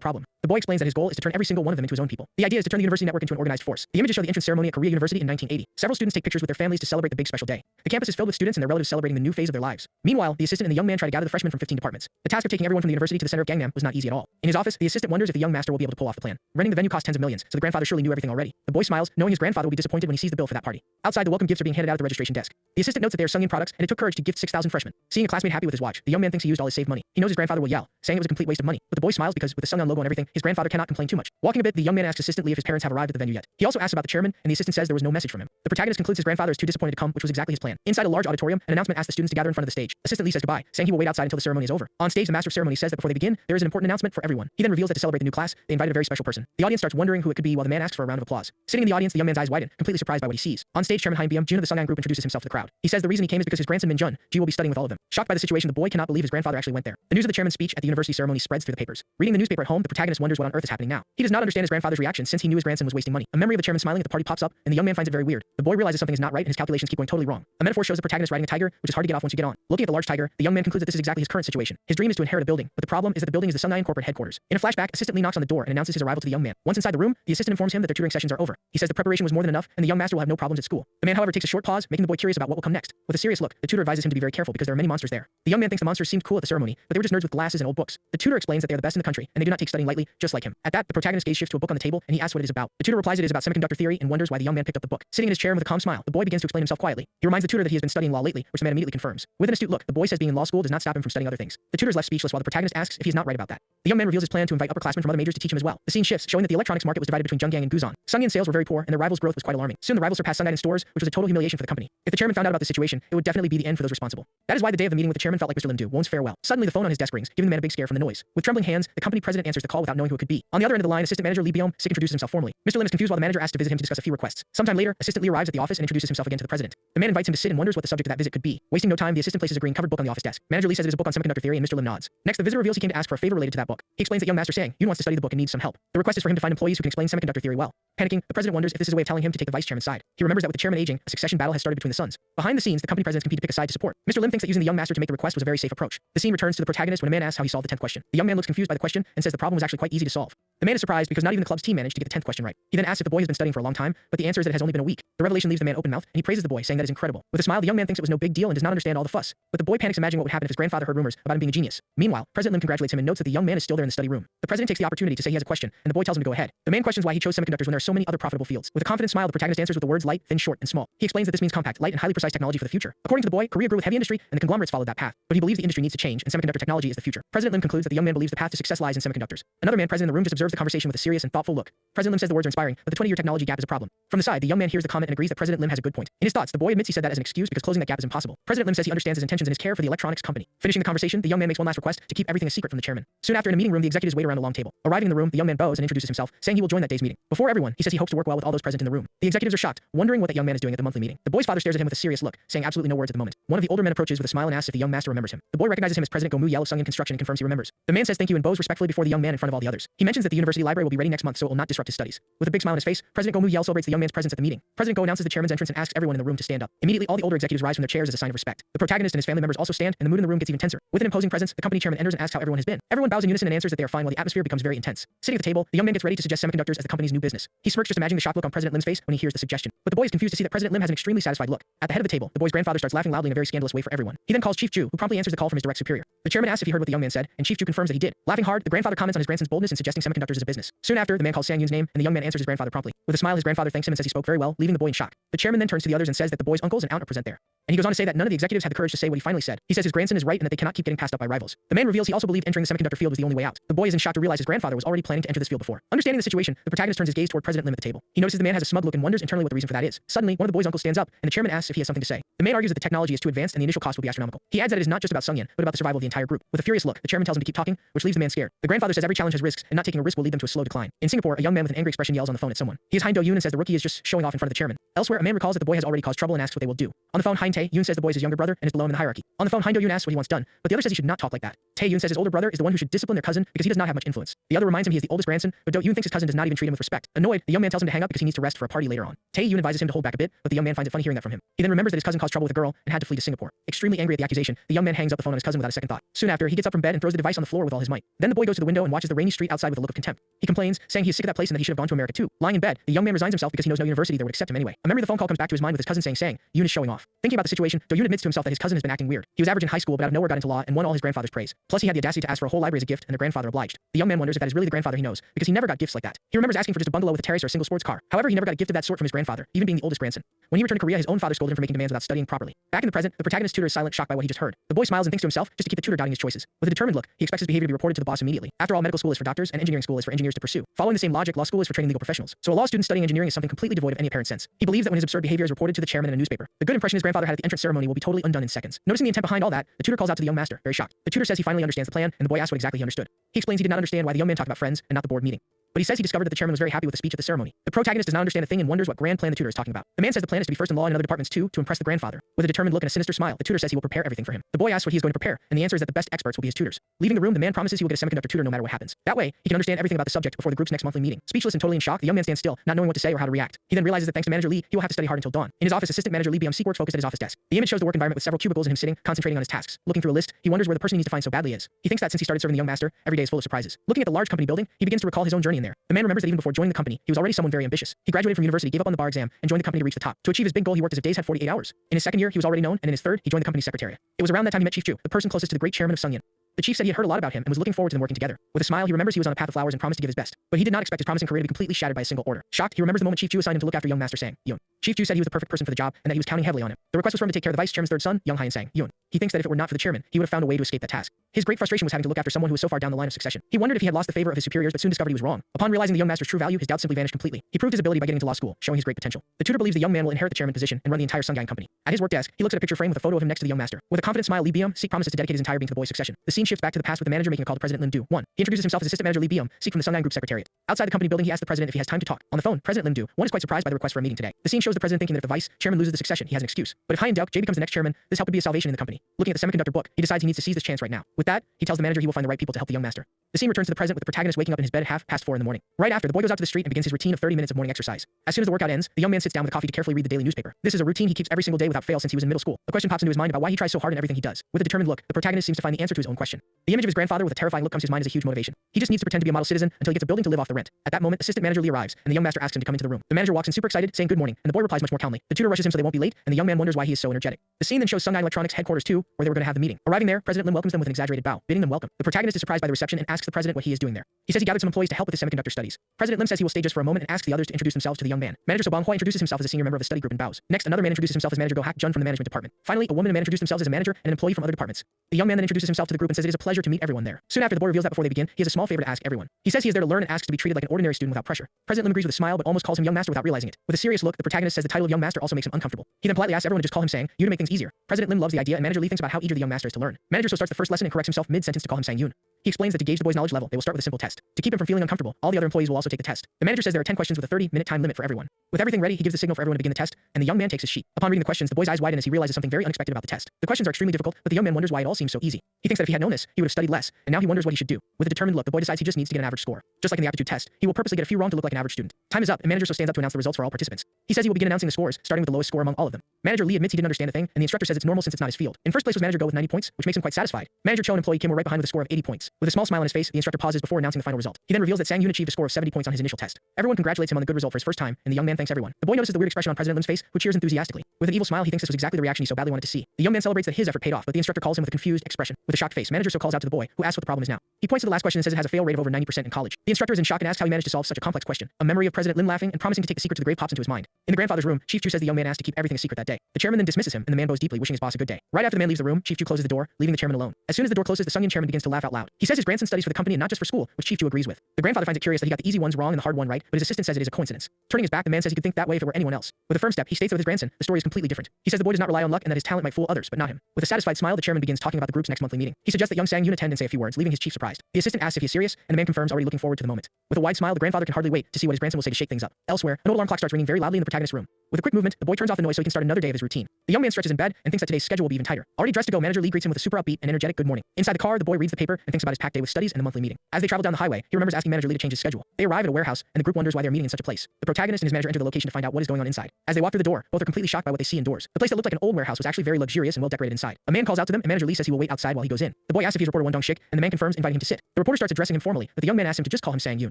problem. The boy explains that his goal is to turn every single one of them into his own people. The idea is to turn the university network into an organized force. The images show the entrance ceremony at Korea University in 1980. Several students take pictures with their families to celebrate the big special day. The campus is filled with students and their relatives celebrating the new phase of their lives. Meanwhile, the assistant and the young man try to gather the freshmen from 15 departments. The task of taking everyone from the university to the center of Gangnam was not easy at all. In his office, the assistant wonders if the young master will be able to pull off the plan. Renting the venue cost tens of millions, so the grandfather surely knew everything already. The boy smiles, knowing his grandfather will be disappointed when he sees the bill for that party. Outside, the welcome gifts are being handed out at the registration desk. The assistant notes that they are Sungin products, and it took courage to gift 6,000 freshmen. Seeing a classmate happy with his watch, the young man thinks he used all his saved money. He knows his grandfather will yell, saying it was a complete waste of money. But the boy smiles because, with the Sungin logo and everything, his grandfather cannot complain too much. Walking a bit, the young man asks assistant Lee if his parents have arrived at the venue yet. He also asks about the chairman, and the assistant says there was no message from him. The protagonist concludes his grandfather is too disappointed to come, which was exactly his plan. Inside a large auditorium, an announcement asks the students to gather in front of the stage. Assistant Lee says goodbye, saying he will wait outside until the ceremony is over. On stage, the master of ceremony says that before they begin, there is an important announcement for everyone. He then reveals that to celebrate the new class, they invited a very special person. The audience starts wondering who it could be while the man asks for a round of applause. Sitting in the audience, the young man's eyes widen, completely surprised by what he sees. On stage, Chairman Hein Byum Jun of the Sungin Group introduces himself to the crowd. He says the reason he came is because his grandson Min Jun Ji will be studying with all of them. Shocked by the situation, the boy cannot believe his grandfather actually went there. The news of the chairman's speech at the university ceremony spreads through the papers. Reading the newspaper at home, the protagonist wonders what on earth is happening now. He does not understand his grandfather's reaction since he knew his grandson was wasting money. A memory of the chairman smiling at the party pops up, and the young man finds it very weird. The boy realizes something is not right and his calculations keep going totally wrong. A metaphor shows the protagonist riding a tiger, which is hard to get off once you get on. Looking at the large tiger, the young man concludes that this is exactly his current situation. His dream is to inherit a building, but the problem is that the building is the Sungin corporate headquarters. In a flashback, assistant Lee knocks on the door and announces his arrival to the young man. Once inside the room, the assistant informs him that their tutoring sessions are over. He says the preparation was more than enough, and the young master will have no problems at school. The man, however, takes a short pause, making the boy curious about what will come next. With a serious look, the tutor advises him to be very careful because there are many monsters there. The young man thinks the monsters seemed cool at the ceremony, but they were just nerds with glasses and old books. The tutor explains that they are the best in the country, and they do not take studying lightly, just like him. At that, the protagonist's gaze shifts to a book on the table, and he asks what it is about. The tutor replies it is about semiconductor theory and wonders why the young man picked up the book. Sitting in his chair with a calm smile, the boy begins to explain himself quietly. He reminds the tutor that he has been studying law lately, which the man immediately confirms. With an astute look, the boy says being in law school does not stop him from studying other things. The tutor is left speechless while the protagonist asks if he is not right about that. The young man reveals his plan to invite upperclassmen from other majors to teach him as well. The scene shifts, showing that the electronics market was divided between Zhonggang and Guzan. Sungin sales were very poor, and their rivals' growth was quite alarming. Soon the rivals surpassed Sungin in stores, which was a total humiliation for the company. If the chairman found out about the situation, it would definitely be the end for those responsible. That is why the day of the meeting with the chairman felt like Mr. Lim Do won't fare well. Suddenly the phone on his desk rings, giving the man a big scare from the noise. With trembling hands, the company president answers the call without knowing who it could be. On the other end of the line, assistant manager Lee Byum-sik introduces himself formally. Mr. Lim is confused while the manager asks to visit him to discuss a few requests. Sometime later, assistant Lee arrives at the office and introduces himself again to the president. The man invites him to sit and wonders what the subject of that visit could be. Wasting no time, the assistant places a green covered book on the office desk. Manager Lee says it is a book on semiconductor theory, and Mr. Lim nods. Next, the visitor reveals he came to ask for a favor related to that book. He explains that young master Sang Yoon wants to study the book and needs some help. The request is for him to find employees who can explain semiconductor theory well. Panicking, the president wonders if this is a way of telling him to take the vice chairman's side. He remembers that with the chairman aging, a succession battle has started between the sons. Behind the scenes, the company presidents compete to pick a side to support. Mr. Lim thinks that using the young master to make the request was a very safe approach. The scene returns to the protagonist when a man asks how he solved the 10th question. The young man looks confused by the question and says the problem was actually quite easy to solve. The man is surprised because not even the club's team managed to get the 10th question right. He then asks if the boy has been studying for a long time, but the answer is that it has only been a week. The revelation leaves the man open-mouthed, and he praises the boy, saying that is incredible. With a smile, the young man thinks it was no big deal and does not understand all the fuss. But the boy panics imagining what would happen if his grandfather heard rumors about him being a genius. Meanwhile, President Lim congratulates him and notes that the young man is still there in the study room. The president takes the opportunity to say he has a question, and the boy tells him to go ahead. The man questions why he chose semiconductors when there are so many other profitable fields. With a confident smile, the protagonist answers with the words light, thin, short, and small. He explains that this means compact, light, and highly precise technology for the future. According to the boy, Korea grew with heavy industry, and the conglomerates followed that path. But he believes the industry needs to change, and semiconductor technology is the future. President Lim concludes that the young man believes the path to success lies in semiconductors. Another man present in the room just observes the conversation with a serious and thoughtful look. President Lim says the words are inspiring, but the 20-year technology gap is a problem. From the side, the young man hears the comment and agrees that President Lim has a good point. In his thoughts, the boy admits he said that as an excuse because closing that gap is impossible. President Lim says he understands his intentions and his care for the electronics company. Finishing the conversation, the young man makes one last request to keep everything a secret from the chairman. Soon after, in a meeting room, the executives wait around a long table. Arriving in the room, the young man bows and introduces himself, saying he will join that day's meeting. Before everyone, he says he hopes to work well with all those present in the room. The executives are shocked, wondering what that young man is doing at the monthly meeting. The boy's father stares at him with a serious look, saying absolutely no words at the moment. One of the older men approaches with a smile and asks if the young master remembers him. The boy recognizes him as President Go Mu Yell of Sungin Construction and confirms he remembers. The man says thank you and bows respectfully before the young man in front of all the others. He mentions that the university library will be ready next month so it will not disrupt his studies. With a big smile on his face, President Go Mu Yell celebrates the young man's presence at the meeting. President Go announces the chairman's entrance and asks everyone in the room to stand up. Immediately, all the older executives rise from their chairs as a sign of respect. The protagonist and his family members also stand, and the mood in the room gets even tenser. With an imposing presence, the company chairman enters and asks how everyone has been. Everyone bows in unison and answers that they are fine while the atmosphere becomes very intense. Sitting at the table, the young man gets ready to suggest semiconductors as the company's new business. He smirks just imagining the shocked look on President Lim's face when he hears the suggestion. But the boy is confused to see that President Lim has an extremely satisfied look. At the head of the table, the boy's grandfather starts laughing loudly in a very scandalous way for everyone. He then calls Chief Ju, who promptly answers the call from his direct superior. The chairman asks if he heard what the young man said, and Chief Ju confirms that he did. Laughing hard, the grandfather comments on his grandson's boldness in suggesting semiconductors as a business. Soon after, the man calls Sang Yoon's name, and the young man answers his grandfather promptly. With a smile, his grandfather thanks him and says he spoke very well, leaving the boy in shock. The chairman then turns to the others and says that the boy's uncles and aunt are present there. And he goes on to say that none of the executives had the courage to say what he finally said. He says his grandson is right and that they cannot keep getting passed up by rivals. The man reveals he also believed entering the semiconductor field was the only way out. The boy is in shock to realize his grandfather was already planning to enter this field before. Understanding the situation, the protagonist turns his gaze toward President Lim at the table. He notices the man has a smug look and wonders internally what the reason for that is. Suddenly, one of the boy's uncles stands up, and the chairman asks if he has something to say. The man argues that the technology is too advanced and the initial cost will be astronomical. He adds that it is not just about Sungyan, but about the survival of the entire group. With a furious look, the chairman tells him to keep talking, which leaves the man scared. The grandfather says every challenge has risks, and not taking a risk will lead them to a slow decline. In Singapore, a young man with an angry expression yells on the phone at someone. He is Hein Do-yoon and says the rookie is just showing off in front of the chairman. Elsewhere, a man recalls that the boy has already caused trouble and asks what they will do. On the phone, Hein Tae-yoon says the boy is his younger brother and is below him in the hierarchy. On the phone, Hein Do-yoon asks what he wants done, but the other says he should not talk like that. Tae-yoon says his older brother is the one who should discipline their cousin because he does not have much influence. The other reminds him he is the oldest grandson, but Do-yoon thinks his cousin does not even treat him with respect. Annoyed, the young man tells him to hang up because he needs to rest for a party later on. Tae-yoon advises him to hold back a bit, but the young man finds it funny hearing that from him. He then remembers that his cousin caused trouble with a girl and had to flee to Singapore. Extremely angry at the accusation, the young man hangs up the phone on his cousin without a second thought. Soon after, he gets up from bed and throws the device on the floor with all his might. Then the boy goes to the window and watches the rainy street outside with a look of contempt. He complains, saying he is sick of that place and that he should have gone to America too. Lying in bed, the young man resigns himself because he knows no university there would accept him anyway. A memory of the phone call comes back to his mind with his cousin saying, Yoon is showing off. Thinking about the situation, Do-yoon admits to himself that his cousin has been acting weird. He was average in high school, but out of nowhere got into law and won all his grandfather's praise. Plus, he had the audacity to ask for a whole library as a gift, and the grandfather obliged. The young man wonders if that is really the grandfather he knows, because he never got gifts like that. He remembers asking for just a bungalow with a terrace or a single sports car. However, he never got a gift of that sort from his grandfather, even being the oldest grandson. When he returned to Korea, his own father scolded him for making demands without studying properly. Back in the present, the protagonist's tutor is silent, shocked by what he just heard. The boy smiles and thinks to himself, just to keep the tutor doubting his choices. With a determined look, he expects his behavior to be reported to the boss immediately. After all, medical school is for doctors, and engineering school is for engineers to pursue. Following the same logic, law school is for training legal professionals. So a law student studying engineering is something completely devoid of any apparent sense. He believes that when his absurd behavior is reported to the chairman in a newspaper, the good impression his grandfather had at the entrance ceremony will be totally undone in seconds. Noticing the intent behind all that, the tutor calls out to the young master, very shocked. The tutor says he finally understands the plan, and the boy asks what exactly he understood. He explains he did not understand why the young man talked about friends and not the board meeting. But he says he discovered that the chairman was very happy with the speech at the ceremony. The protagonist does not understand a thing and wonders what grand plan the tutor is talking about. The man says the plan is to be first in law in other departments too, to impress the grandfather. With a determined look and a sinister smile, the tutor says he will prepare everything for him. The boy asks what he is going to prepare, and the answer is that the best experts will be his tutors. Leaving the room, the man promises he will get a semiconductor tutor no matter what happens. That way, he can understand everything about the subject before the group's next monthly meeting. Speechless and totally in shock, the young man stands still, not knowing what to say or how to react. He then realizes that thanks to manager Lee, he will have to study hard until dawn. In his office, assistant manager Lee Byung-sik works focused at his office desk. The image shows the work environment with several cubicles and him sitting, concentrating on his tasks. Looking through a list, he wonders where the person he needs to find so badly is. He thinks that since he started serving the young master, every day is full of surprises. Looking at the large company building, he begins to recall his own journey in there. The man remembers that even before joining the company, he was already someone very ambitious. He graduated from university, gave up on the bar exam, and joined the company to reach the top. To achieve his big goal, he worked as if days had 48 hours. In his second year, he was already known, and in his third, he joined the company's secretariat. It was around that time he met Chief Ju, the person closest to the great chairman of Sungyan. The chief said he had heard a lot about him and was looking forward to them working together. With a smile, he remembers he was on a path of flowers and promised to give his best. But he did not expect his promising career to be completely shattered by a single order. Shocked, he remembers the moment Chief Ju assigned him to look after young master Sang Yoon. Chief Ju said he was the perfect person for the job and that he was counting heavily on him. The request was for him to take care of the vice chairman's third son, Young Hyun Sang Yoon. He thinks that if it were not for the chairman, he would have found a way to escape that task. His great frustration was having to look after someone who was so far down the line of succession. He wondered if he had lost the favor of his superiors, but soon discovered he was wrong. Upon realizing the young master's true value, his doubts simply vanished completely. He proved his ability by getting into law school, showing his great potential. The tutor believes the young man will inherit the chairman position and run the entire Sungyan company. At his work desk, he looks at a picture frame with a photo of him next to the young master. With a confident smile, Lee Byung-sik promises to dedicate his entire being to the boy's succession. The scene shifts back to the past with the manager making a call to President Lim Do. 1. He introduces himself as assistant manager Lee Byung-sik from the Sungyan Group Secretariat. Outside the company building, he asks the president if he has time to talk. On the phone, President Lim Do 1 is quite surprised by the request for a meeting today. The scene shows the president thinking that if the vice chairman loses the succession, he has an excuse. But if Hyun Deok Jae becomes the next chairman, this help would be a salvation in the company. Looking at the semiconductor book, he decides he needs to seize this chance right now. With that, he tells the manager he will find the right people to help the young master. The scene returns to the present with the protagonist waking up in his bed at 4:30 in the morning. Right after, the boy goes out to the street and begins his routine of 30 minutes of morning exercise. As soon as the workout ends, the young man sits down with a coffee to carefully read the daily newspaper. This is a routine he keeps every single day without fail since he was in middle school. A question pops into his mind about why he tries so hard in everything he does. With a determined look, the protagonist seems to find the answer to his own question. The image of his grandfather with a terrifying look comes to his mind as a huge motivation. He just needs to pretend to be a model citizen until he gets a building to live off the rent. At that moment, assistant manager Lee arrives, and the young master asks him to come into the room. The manager walks in super excited, saying good morning, and the boy replies much more calmly. The tutor rushes him so they won't be late, and the young man wonders why he is so energetic. The scene then shows Sungyan Electronics headquarters too, where they were going to have the meeting. Arriving there, President Lim welcomes them with an exaggerated bow, bidding them welcome. The protagonist is surprised by the reception and asks the president what he is doing there. He says he gathered some employees to help with his semiconductor studies. President Lim says he will stay just for a moment and asks the others to introduce themselves to the young man. Manager So Bang Hwa introduces himself as a senior member of the study group and bows. Next, another man introduces himself as manager Go Hak Jun from the management department. Finally, a woman and man introduce themselves as a manager and an employee from other departments. The young man then introduces himself to the group and says it is a pleasure to meet everyone there. Soon after, the boy reveals that before they begin, he has a small favor to ask everyone. He says he is there to learn and asks to be treated like an ordinary student without pressure. President Lim agrees with a smile but almost calls him young master without realizing it. With a serious look, the protagonist says the title of young master also makes him uncomfortable. He then politely asks everyone to just call him Sang Yoon to make things easier. President Lim loves the idea and manager Lee thinks about how eager the young master is to learn. Manager So starts the first lesson and corrects himself mid-sentence to call him Sang Yoon. He explains that to gauge the boy's knowledge level, they will start with a simple test. To keep him from feeling uncomfortable, all the other employees will also take the test. The manager says there are 10 questions with a 30-minute time limit for everyone. With everything ready, he gives the signal for everyone to begin the test, and the young man takes his sheet. Upon reading the questions, the boy's eyes widen as he realizes something very unexpected about the test. The questions are extremely difficult, but the young man wonders why it all seems so easy. He thinks that if he had known this, he would have studied less, and now he wonders what he should do. With a determined look, the boy decides he just needs to get an average score. Just like in the aptitude test, he will purposely get a few wrong to look like an average student. Time is up, and manager So stands up to announce the results for all participants. He says he will begin announcing the scores, starting with the lowest score among all of them. Manager Lee admits he didn't understand a thing, and the instructor says it's normal since it's not his field. In first place was manager Go with 90 points, which makes him quite satisfied. Manager Cho and employee Kim were right behind with a score of 80 points. With a small smile on his face, the instructor pauses before announcing the final result. He then reveals that Sang Yoon achieved a score of 70 points on his initial test. Everyone congratulates him on the good result for his first time, and the young man thanks everyone. The boy notices the weird expression on President Lim's face, who cheers enthusiastically. With an evil smile, he thinks this was exactly the reaction he so badly wanted to see. The young man celebrates that his effort paid off, but the instructor calls him with a confused expression. With a shocked face, manager So calls out to the boy, who asks what the problem is now. He points to the last question and says it has a fail rate of over 90% in college. The instructor is in shock and asks how he managed to solve such a complex question. A memory of President Lin laughing and promising to take the secret to the grave pops into his mind. In the grandfather's room, Chief Chu says the young man asked to keep everything a secret that day. The chairman then dismisses him, and the man bows deeply, wishing his boss a good day. Right after the man leaves the room, Chief Chu closes the door, leaving the chairman alone. As soon as the door closes, the Sungyun chairman begins to laugh out loud. He says his grandson studies for the company and not just for school, which Chief Chu agrees with. The grandfather finds it curious that he got the easy ones wrong and the hard one right, but his assistant says it is a coincidence. Turning his back, the man says he could think that way if it were anyone else. With a firm step, he states that with his grandson, the story is completely different. He says the boy does not rely on luck and that his talent might fool others, but not him. With a satisfied smile, the chairman begins talking about the group's next monthly meeting. He suggests that young Sang Yoon attend and say a few words, leaving his chief surprised. The assistant asks if he is serious, and the man confirms, already looking forward to the moment. With a wide smile, the grandfather can hardly wait to see what his grandson will say to shake things up. Elsewhere, an old alarm clock starts ringing very loudly in the protagonist's room. With a quick movement, the boy turns off the noise so he can start another day of his routine. The young man stretches in bed and thinks that today's schedule will be even tighter. Already dressed to go, manager Lee greets him with a super upbeat and energetic good morning. Inside the car, the boy reads the paper and thinks about his packed day with studies and the monthly meeting. As they travel down the highway, he remembers asking manager Lee to change his schedule. They arrive at a warehouse, and the group wonders why they are meeting in such a place. The protagonist and his manager enter the location to find out what is going on inside. As they walk through the door, both are completely shocked by what they see indoors. The place that looked like an old warehouse was actually very luxurious and well decorated inside. A man calls out to them, and manager Lee says he will wait outside while he goes in. The boy asks if he's reporter Won Dong-shik, and the man confirms, inviting him to sit. The reporter starts addressing him formally, but the young man asks him to just call him Sang Yoon.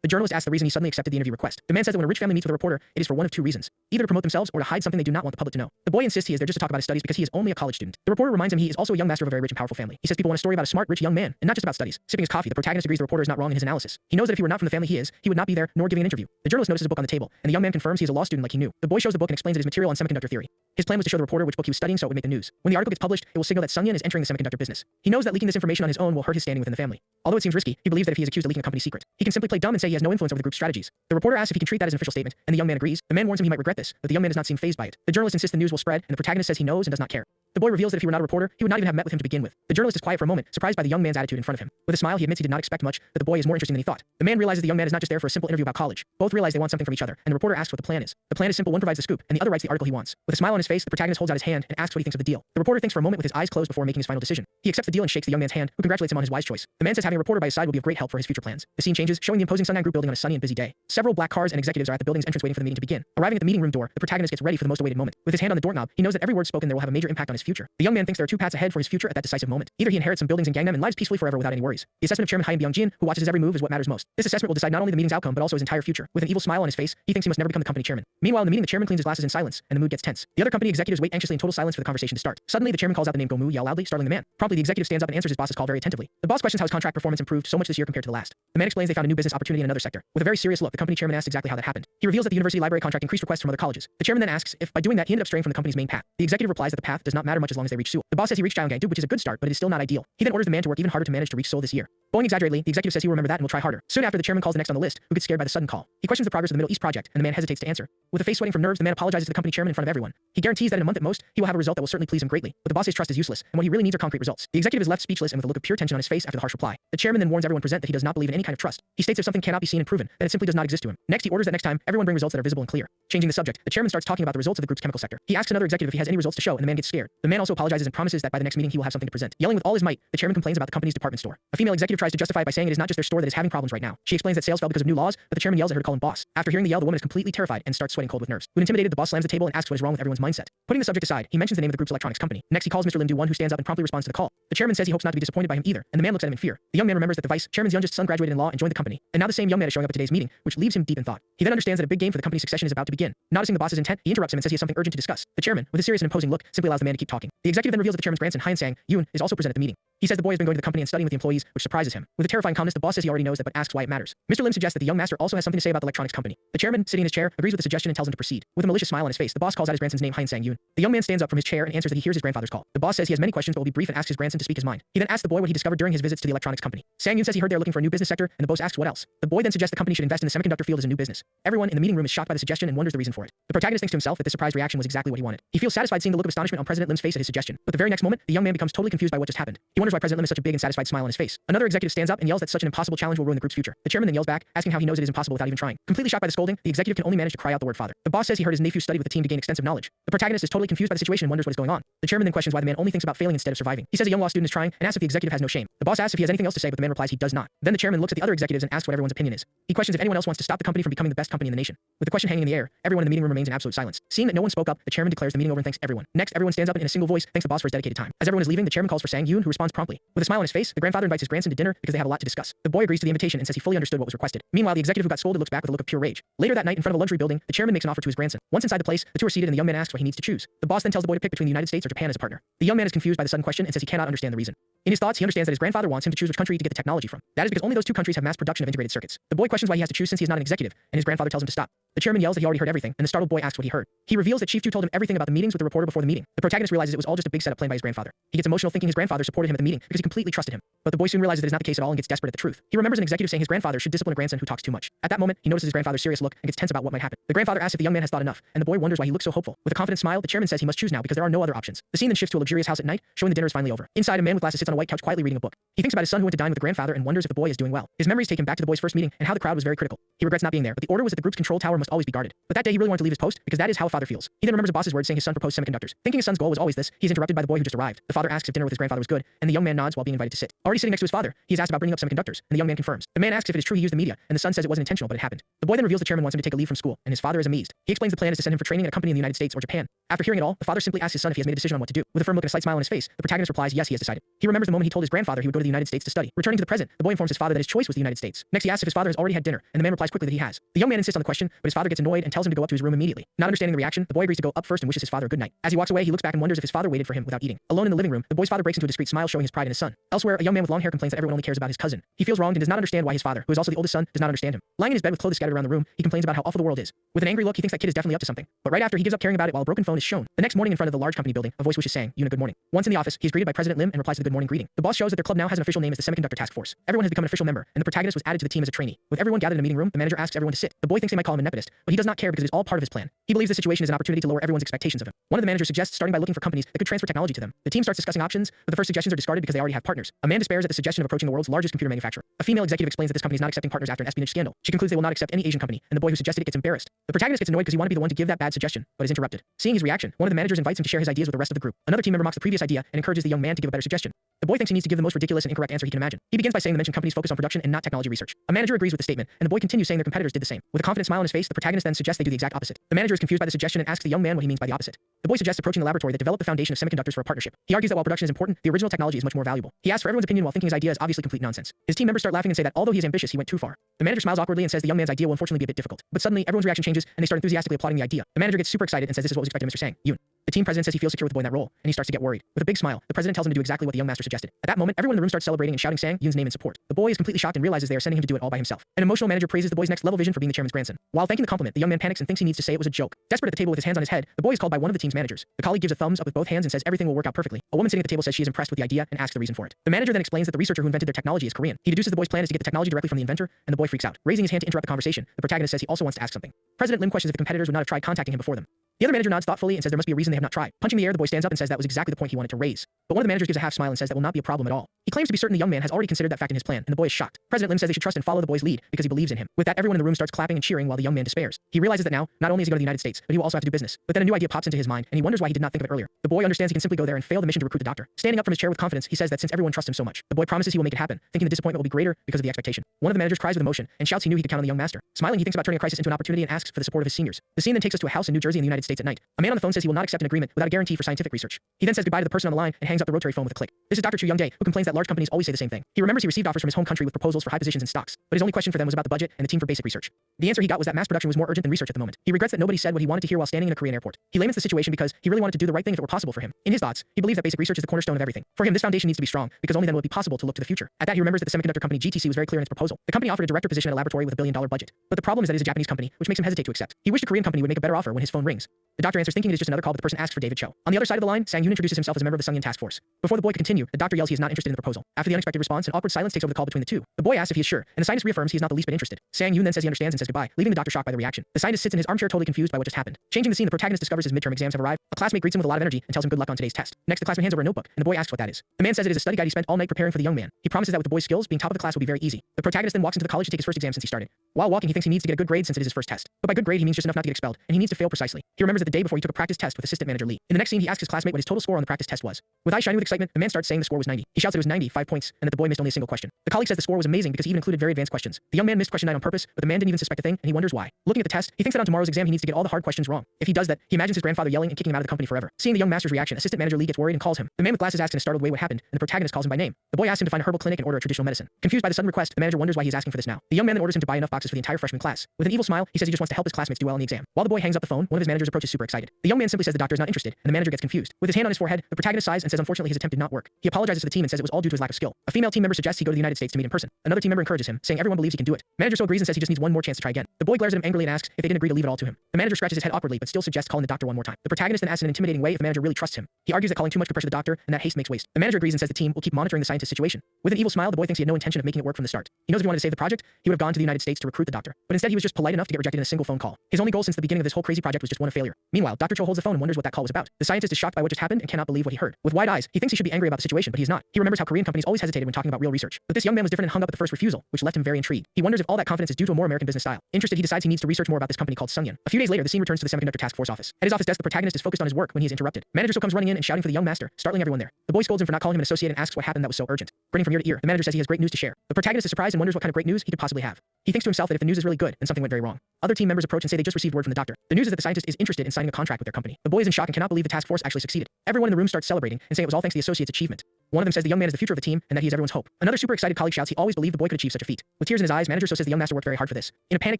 The journalist asks the reason he suddenly accepted the interview request. The man says that when a rich family meets with a reporter, it is for one of two reasons: either to promote themselves or to hide something they do not want the public to know. The boy insists he is there just to talk about his studies because he is only a college student. The reporter reminds him he is also a young master of a very rich and powerful family. He says people want a story about a smart, rich young man, and not just about studies. Sipping his coffee, the protagonist agrees the reporter is not wrong in his analysis. He knows that if he were not from the family he is, he would not be there nor giving an interview. The journalist notices a book on the table, and the young man confirms he is a law student like he knew. The boy shows the book and explains it is material on semiconductor theory. His plan was to show the reporter which book he was studying so it would make the news. When the article gets published, it will signal that Sungyun is entering the semiconductor business. He knows that leaking this information on his own will hurt his standing within the family. Although it seems risky, he believes that if he is accused of leaking a company secret, he can simply play dumb and say he has no influence over the group's strategies. The reporter asks if he can treat that as an official statement, and the young man agrees. The man warns him he might regret this, but the young man does not seem fazed by it. The journalist insists the news will spread, and the protagonist says he knows and does not care. The boy reveals that if he were not a reporter, he would not even have met with him to begin with. The journalist is quiet for a moment, surprised by the young man's attitude in front of him. With a smile, he admits he did not expect much, that the boy is more interesting than he thought. The man realizes the young man is not just there for a simple interview about college. Both realize they want something from each other, and the reporter asks what the plan is. The plan is simple: one provides the scoop, and the other writes the article he wants. With a smile on his face, the protagonist holds out his hand and asks what he thinks of the deal. The reporter thinks for a moment with his eyes closed before making his final decision. He accepts the deal and shakes the young man's hand, who congratulates him on his wise choice. The man says having a reporter by his side will be of great help for his future plans. The scene changes, showing the imposing Sunnyang Group building on a sunny and busy day. Several black cars and executives are at the building's entrance waiting for the meeting to begin. Arriving at the meeting room door, the protagonist gets ready for the most awaited moment. With his hand on the doorknob, he knows that every word spoken there will have a major impact on his future. The young man thinks there are two paths ahead for his future at that decisive moment. Either he inherits some buildings in Gangnam and lives peacefully forever without any worries. The assessment of Chairman Hyun Byung-jin, who watches his every move, is what matters most. This assessment will decide not only the meeting's outcome but also his entire future. With an evil smile on his face, he thinks he must never become the company chairman. Meanwhile, in the meeting, the chairman cleans his glasses in silence, and the mood gets tense. The other company executives wait anxiously in total silence for the conversation to start. Suddenly, the chairman calls out the name Gomu Yao loudly, startling the man. Promptly, the executive stands up and answers his boss's call very attentively. The boss questions how his contract performance improved so much this year compared to the last. The man explains they found a new business opportunity in another sector. With a very serious look, the company chairman asks exactly how that happened. He reveals that the university library contract increased requests from other colleges. The chairman then asks if by doing that he ended up straying from the company's main path. The executive replies that the path does not matter much as long as they reach Seoul. The boss says he reached Gyeonggi, which is a good start, but it is still not ideal. He then orders the man to work even harder to manage to reach Seoul this year. Bowing exaggeratedly, the executive says he will remember that and will try harder. Soon after, the chairman calls the next on the list, who gets scared by the sudden call. He questions the progress of the Middle East project, and the man hesitates to answer. With a face sweating from nerves, the man apologizes to the company chairman in front of everyone. He guarantees that in a month at most, he will have a result that will certainly please him greatly. But the boss's trust is useless, and what he really needs are concrete results. The executive is left speechless and with a look of pure tension on his face after the harsh reply. The chairman then warns everyone present that he does not believe in any kind of trust. He states if something cannot be seen and proven, then it simply does not exist to him. Next, he orders that next time, everyone bring results that are visible and clear. Changing the subject, the chairman starts talking about the results of the group's chemical sector. He asks another executive if he has any results to show, and the man gets scared. The man also apologizes and promises that by the next meeting he will have something to present. Yelling with all his might, the chairman complains about the company's department store. A female executive tries to justify it by saying it is not just their store that is having problems right now. She explains that sales fell because of new laws, but the chairman yells at her to call him boss. After hearing the yell, the woman is completely terrified and starts sweating cold with nerves. When intimidated, the boss slams the table and asks what is wrong with everyone's mindset. Putting the subject aside, he mentions the name of the group's electronics company. Next, he calls Mr. Lim Do-won, who stands up and promptly responds to the call. The chairman says he hopes not to be disappointed by him either, and the man looks at him in fear. The young man remembers that the vice chairman's youngest son graduated in law and joined the company, and now the same young man is showing up at today's meeting, which leaves him deep in thought. He then understands that a big game for the company's succession is about to begin. Noticing the boss's intent, he interrupts him and says he has something urgent to discuss. The chairman, with a serious and imposing look, simply allows the man to keep talking. The executive then reveals that the chairman's grandson, Hyun Sang Yoon, is also present at the meeting. He says the boy has been going to the company and studying with the employees, which surprises him. With a terrifying calmness, the boss says he already knows that but asks why it matters. Mr. Lim suggests that the young master also has something to say about the electronics company. The chairman, sitting in his chair, agrees with the suggestion and tells him to proceed. With a malicious smile on his face, the boss calls out his grandson's name, Hyun Sang Yoon. The young man stands up from his chair and answers that he hears his grandfather's call. The boss says he has many questions but will be brief and asks his grandson to speak his mind. He then asks the boy what he discovered during his visits to the electronics company. Sang Yoon says he heard they are looking for a new business sector, and the boss asks what else. The boy then suggests the company should invest in the semiconductor field as a new business. Everyone in the meeting room is shocked by the suggestion and wonders the reason for it. The protagonist thinks to himself that this surprised reaction was exactly what he wanted. He feels satisfied seeing the look of astonishment on President Lim's face at his suggestion. But the very next moment, the young man becomes totally confused by what just happened. He wonders why President Lim has such a big and satisfied smile on his face. Another executive stands up and yells that such an impossible challenge will ruin the group's future. The chairman then yells back, asking how he knows it is impossible without even trying. Completely shocked by the scolding, the executive can only manage to cry out the word father. The boss says he heard his nephew studied with the team to gain extensive knowledge. The protagonist is totally confused by the situation and wonders what is going on. The chairman then questions why the man only thinks about failing instead of surviving. He says a young law student is trying and asks if the executive has no shame. The boss asks if he has anything else to say, but the man replies he does not. Then the chairman looks at the other executives and asks what everyone's opinion is. He questions if anyone else wants to stop the company from becoming the best company in the nation. With the question hanging in the air, everyone in the meeting room remains in absolute silence. Seeing that no one spoke up, the chairman declares the meeting over and thanks everyone. Next, everyone stands up and in a single voice thanks the boss for his dedicated time. As everyone is leaving, the chairman calls for Sang Yoon, who responds promptly. With a smile on his face, the grandfather invites his grandson to dinner because they have a lot to discuss. The boy agrees to the invitation and says he fully understood what was requested. Meanwhile, the executive who got scolded looks back with a look of pure rage. Later that night, in front of a luxury building, the chairman makes an offer to his grandson. Once inside the place, the two are seated and the young man asks what he needs to choose. The boss then tells the boy to pick between the United States or Japan as a partner. The young man is confused by the sudden question and says he cannot understand the reason. In his thoughts, he understands that his grandfather wants him to choose which country to get the technology from. That is because only those two countries have mass production of integrated circuits. The boy questions why he has to choose since he is not an executive, and his grandfather tells him to stop. The chairman yells that he already heard everything, and the startled boy asks what he heard. He reveals that Chief Two told him everything about the meetings with the reporter before the meeting. The protagonist realizes it was all just a big setup planned by his grandfather. He gets emotional thinking his grandfather supported him at the meeting because he completely trusted him. But the boy soon realizes that is not the case at all and gets desperate at the truth. He remembers an executive saying his grandfather should discipline a grandson who talks too much. At that moment, he notices his grandfather's serious look and gets tense about what might happen. The grandfather asks if the young man has thought enough, and the boy wonders why he looks so hopeful. With a confident smile, the chairman says he must choose now because there are no other options. The scene then shifts to a luxurious house at night, showing the dinner is finally over. Inside, a man with glasses sits on a white couch quietly reading a book. He thinks about his son who went to dine with the grandfather and wonders if the boy is doing well. His memories take him back to the boy's first meeting and how the crowd was very critical. He regrets not being there, but the order was that the group's control tower must always be guarded. But that day he really wanted to leave his post because that is how a father feels. He then remembers a boss's words saying his son proposed semiconductors. Thinking his son's goal was always this, he is interrupted by the boy who just arrived. The father asks if dinner with his grandfather was good, and the young man nods while being invited to sit. Already sitting next to his father, he is asked about bringing up semiconductors, and the young man confirms. The man asks if it is true he used the media, and the son says it wasn't intentional but it happened. The boy then reveals the chairman wants him to take a leave from school, and his father is amazed. He explains the plan is to send him for training at a company in the United States or Japan. After hearing it all, the father simply asks his son if he has made a decision on what to do. With a firm look and a slight smile on his face, the protagonist replies yes, he has decided. He remembers the moment he told his grandfather he would go to the United States to study. Returning to the present, the boy informs his father that his choice was the United States. Next he asks if his father has already had dinner, and the man replies quickly that he has. The young man insists on the question, but his father gets annoyed and tells him to go up to his room immediately. Not understanding the reaction, the boy agrees to go up first and wishes his father a good night. As he walks away, he looks back and wonders if his father waited for him without eating. Alone in the living room, the boy's father breaks into a discreet smile showing his pride in his son. Elsewhere, a young man with long hair complains that everyone only cares about his cousin. He feels wronged and does not understand why his father, who is also the oldest son, does not understand him. Lying in his bed with clothes scattered around the room, he complains about how awful the world is. With an angry look, he thinks that kid is definitely up to something. But right after, he gives up caring about it while a broken phone is shown. The next morning in front of the large company building, a voice wishes saying, "Yuna, good morning." Once in the office, he is greeted by President Lim and replies to the good morning greeting. The boss shows that their club now has an official name as the Semiconductor Task Force. Everyone has become an official member, and the protagonist was added to the team as a trainee. With everyone gathered in a meeting room, the manager asks everyone to sit. The boy thinks they might call him a nepotist, but he does not care because it is all part of his plan. He believes the situation is an opportunity to lower everyone's expectations of him. One of the managers suggests starting by looking for companies that could transfer technology to them. The team starts discussing options, but the first suggestions are discarded because they already have partners. A man despairs at the suggestion of approaching the world's largest computer manufacturer. A female executive explains that this company is not accepting partners after an espionage scandal. She concludes they will not accept any Asian company, and the boy who suggested it gets embarrassed. The protagonist gets annoyed because he wanted to be the one to give that bad suggestion, but is interrupted. Seeing his reaction, one of the managers invites him to share his ideas with the rest of the group. Another team member mocks the previous idea and encourages the young man to give a better suggestion. The boy thinks he needs to give the most ridiculous and incorrect answer he can imagine. He begins by saying the mentioned companies focus on production and not technology research. A manager agrees with the statement, and the boy continues saying their competitors did the same. With a confident smile on his face, the protagonist then suggests they do the exact opposite. The manager is confused by the suggestion and asks the young man what he means by the opposite. The boy suggests approaching the laboratory that developed the foundation of semiconductors for a partnership. He argues that while production is important, the original technology is much more valuable. He asks for everyone's opinion while thinking his idea is obviously complete nonsense. His team members start laughing and say that although he is ambitious, he went too far. The manager smiles awkwardly and says the young man's idea will unfortunately be a bit difficult. But suddenly, everyone's reaction changes and they start enthusiastically applauding the idea. The manager gets super excited and says this is what was expected of Mr. Sang, Yoon. The team president says he feels secure with the boy in that role, and he starts to get worried. With a big smile, the president tells him to do exactly what the young master suggested. At that moment, everyone in the room starts celebrating and shouting Sang Yoon's name in support. The boy is completely shocked and realizes they are sending him to do it all by himself. An emotional manager praises the boy's next level vision for being the chairman's grandson. While thanking the compliment, the young man panics and thinks he needs to say it was a joke. Desperate at the table with his hands on his head, the boy is called by one of the team's managers. The colleague gives a thumbs up with both hands and says everything will work out perfectly. A woman sitting at the table says she is impressed with the idea and asks the reason for it. The manager then explains that the researcher who invented their technology is Korean. He deduces the boy's plan is to get the technology directly from the inventor, and the boy freaks out. Raising his hand to interrupt the conversation, the protagonist says he also wants to ask something. President Lim questions if the competitors would not have tried contacting him before them. The other manager nods thoughtfully and says there must be a reason they have not tried. Punching the air, the boy stands up and says that was exactly the point he wanted to raise. But one of the managers gives a half smile and says that will not be a problem at all. He claims to be certain the young man has already considered that fact in his plan, and the boy is shocked. President Lim says they should trust and follow the boy's lead because he believes in him. With that, everyone in the room starts clapping and cheering while the young man despairs. He realizes that now, not only is he going to the United States, but he will also have to do business. But then a new idea pops into his mind, and he wonders why he did not think of it earlier. The boy understands he can simply go there and fail the mission to recruit the doctor. Standing up from his chair with confidence, he says that since everyone trusts him so much, the boy promises he will make it happen, thinking the disappointment will be greater because of the expectation. One of the managers cries with emotion and shouts he knew he could count on the young master. Smiling, he thinks about turning a crisis into an opportunity and asks for the support of his seniors. The scene then takes us to a house in New Jersey in the United States at night. A man on the phone says he will not accept an agreement without a guarantee for scientific research. He then says goodbye to the person on the line and hangs up the rotary phone with a click. This is Dr. Chu Young-dae, who complains that large companies always say the same thing. He remembers he received offers from his home country with proposals for high positions in stocks, but his only question for them was about the budget and the team for basic research. The answer he got was that mass production was more urgent than research at the moment. He regrets that nobody said what he wanted to hear while standing in a Korean airport. He laments the situation because he really wanted to do the right thing if it were possible for him. In his thoughts, he believes that basic research is the cornerstone of everything. For him, this foundation needs to be strong because only then will it be possible to look to the future. At that, he remembers that the semiconductor company GTC was very clear in its proposal. The company offered a director position at a laboratory with a $1 billion budget. But the problem is that it is a Japanese company, which makes him hesitate to accept. He wished a Korean company would make a better offer when his phone rings. The doctor answers thinking it is just another call, but the person asks for David Cho. On the other side of the line, Sang Yoon introduces himself as a member of the Sungyeon Task Force. Before the boy could continue, the doctor yells he is not interested in the proposal. After the unexpected response, an awkward silence takes over the call between the two. The boy asks if he is sure, and the scientist reaffirms he is not the least bit interested. Sang Yoon then says he understands and says goodbye, leaving the doctor shocked by the reaction. The scientist sits in his armchair totally confused by what just happened. Changing the scene, the protagonist discovers his midterm exams have arrived. A classmate greets him with a lot of energy and tells him good luck on today's test. Next, the classmate hands over a notebook, and the boy asks what that is. The man says it is a study guide he spent all night preparing for the young man. He promises that with the boy's skills, being top of the class will be very easy. The protagonist then walks into the college to take his first exam since he started. While walking, he thinks he needs to get a good grade since it is his first test. But by good grade, he means just enough not to get expelled, and he needs to fail precisely. He remembers that the day before he took a practice test with assistant manager Lee. In the next scene, he asks his classmate what his total score on the practice test was. With eyes shining with excitement, the man starts saying the score was 90. He shouts that it was 95 points, and that the boy missed only a single question. The colleague says the score was amazing because he even included very advanced questions. The young man missed question 9 on purpose, but the man didn't even suspect a thing, and he wonders why. Looking at the test, he thinks that on tomorrow's exam he needs to get all the hard questions wrong. If he does that, he imagines his grandfather yelling and kicking him out of the company forever. Seeing the young master's reaction, assistant manager Lee gets worried and calls him. The man with glasses asks in a startled way what happened, and the protagonist calls him by name. The boy asks him to find a herbal clinic and order a traditional medicine. Confused by the sudden request, the manager wonders why he is asking for this now. The young man then orders him to buy enough boxes boxes for the entire freshman class. With an evil smile, he says he just wants to help his classmates do well on the exam. While the boy hangs up the phone, one of his managers approaches super excited. The young man simply says the doctor is not interested, and the manager gets confused. With his hand on his forehead, the protagonist sighs and says unfortunately his attempt did not work. He apologizes to the team and says it was all due to his lack of skill. A female team member suggests he go to the United States to meet in person. Another team member encourages him, saying everyone believes he can do it. Manager so agrees and says he just needs one more chance to try again. The boy glares at him angrily and asks if they didn't agree to leave it all to him. The manager scratches his head awkwardly but still suggests calling the doctor one more time. The protagonist then asks in an intimidating way if the manager really trusts him. He argues that calling too much could pressure the doctor and that haste makes waste. The manager agrees and says the team will keep monitoring the scientist's situation. With an evil smile, the boy thinks he had no intention of making it work from the start. He knows if he wanted to save the project, he would have gone to the United States to recruit the doctor. But instead he was just polite enough to get rejected in a single phone call. His only goal since the beginning of this whole crazy project was just one of failure. Meanwhile, Dr. Cho holds the phone and wonders what that call was about. The scientist is shocked by what just happened and cannot believe what he heard. With wide eyes, he thinks he should be angry about the situation, but he's not. He remembers how Korean companies always hesitated when talking about real research. But this young man was different and hung up at the first refusal, which left him very intrigued. He wonders if all that confidence is due to a more American business style. Interested, he decides he needs to research more about this company called Sungyun. A few days later, the scene returns to the Semiconductor Task Force office. At his office desk, the protagonist is focused on his work when he is interrupted. Manager so comes running in and shouting for the young master, startling everyone there. The boy scolds him for not calling him an associate and asks what happened that was so urgent. Grinning from ear to ear, the manager says he has great news to share. The protagonist is surprised and wonders what kind of great news he could possibly have. He thinks to himself that if the news is really good, then something went very wrong. Other team members approach and say they just received word from the doctor. The news is that the scientist is interested in signing a contract with their company. The boy is in shock and cannot believe the task force actually succeeded. Everyone in the room starts celebrating and saying it was all thanks to the associate's achievement. One of them says the young man is the future of the team and that he is everyone's hope. Another super excited colleague shouts he always believed the boy could achieve such a feat. With tears in his eyes, manager so says the young master worked very hard for this. In a panic,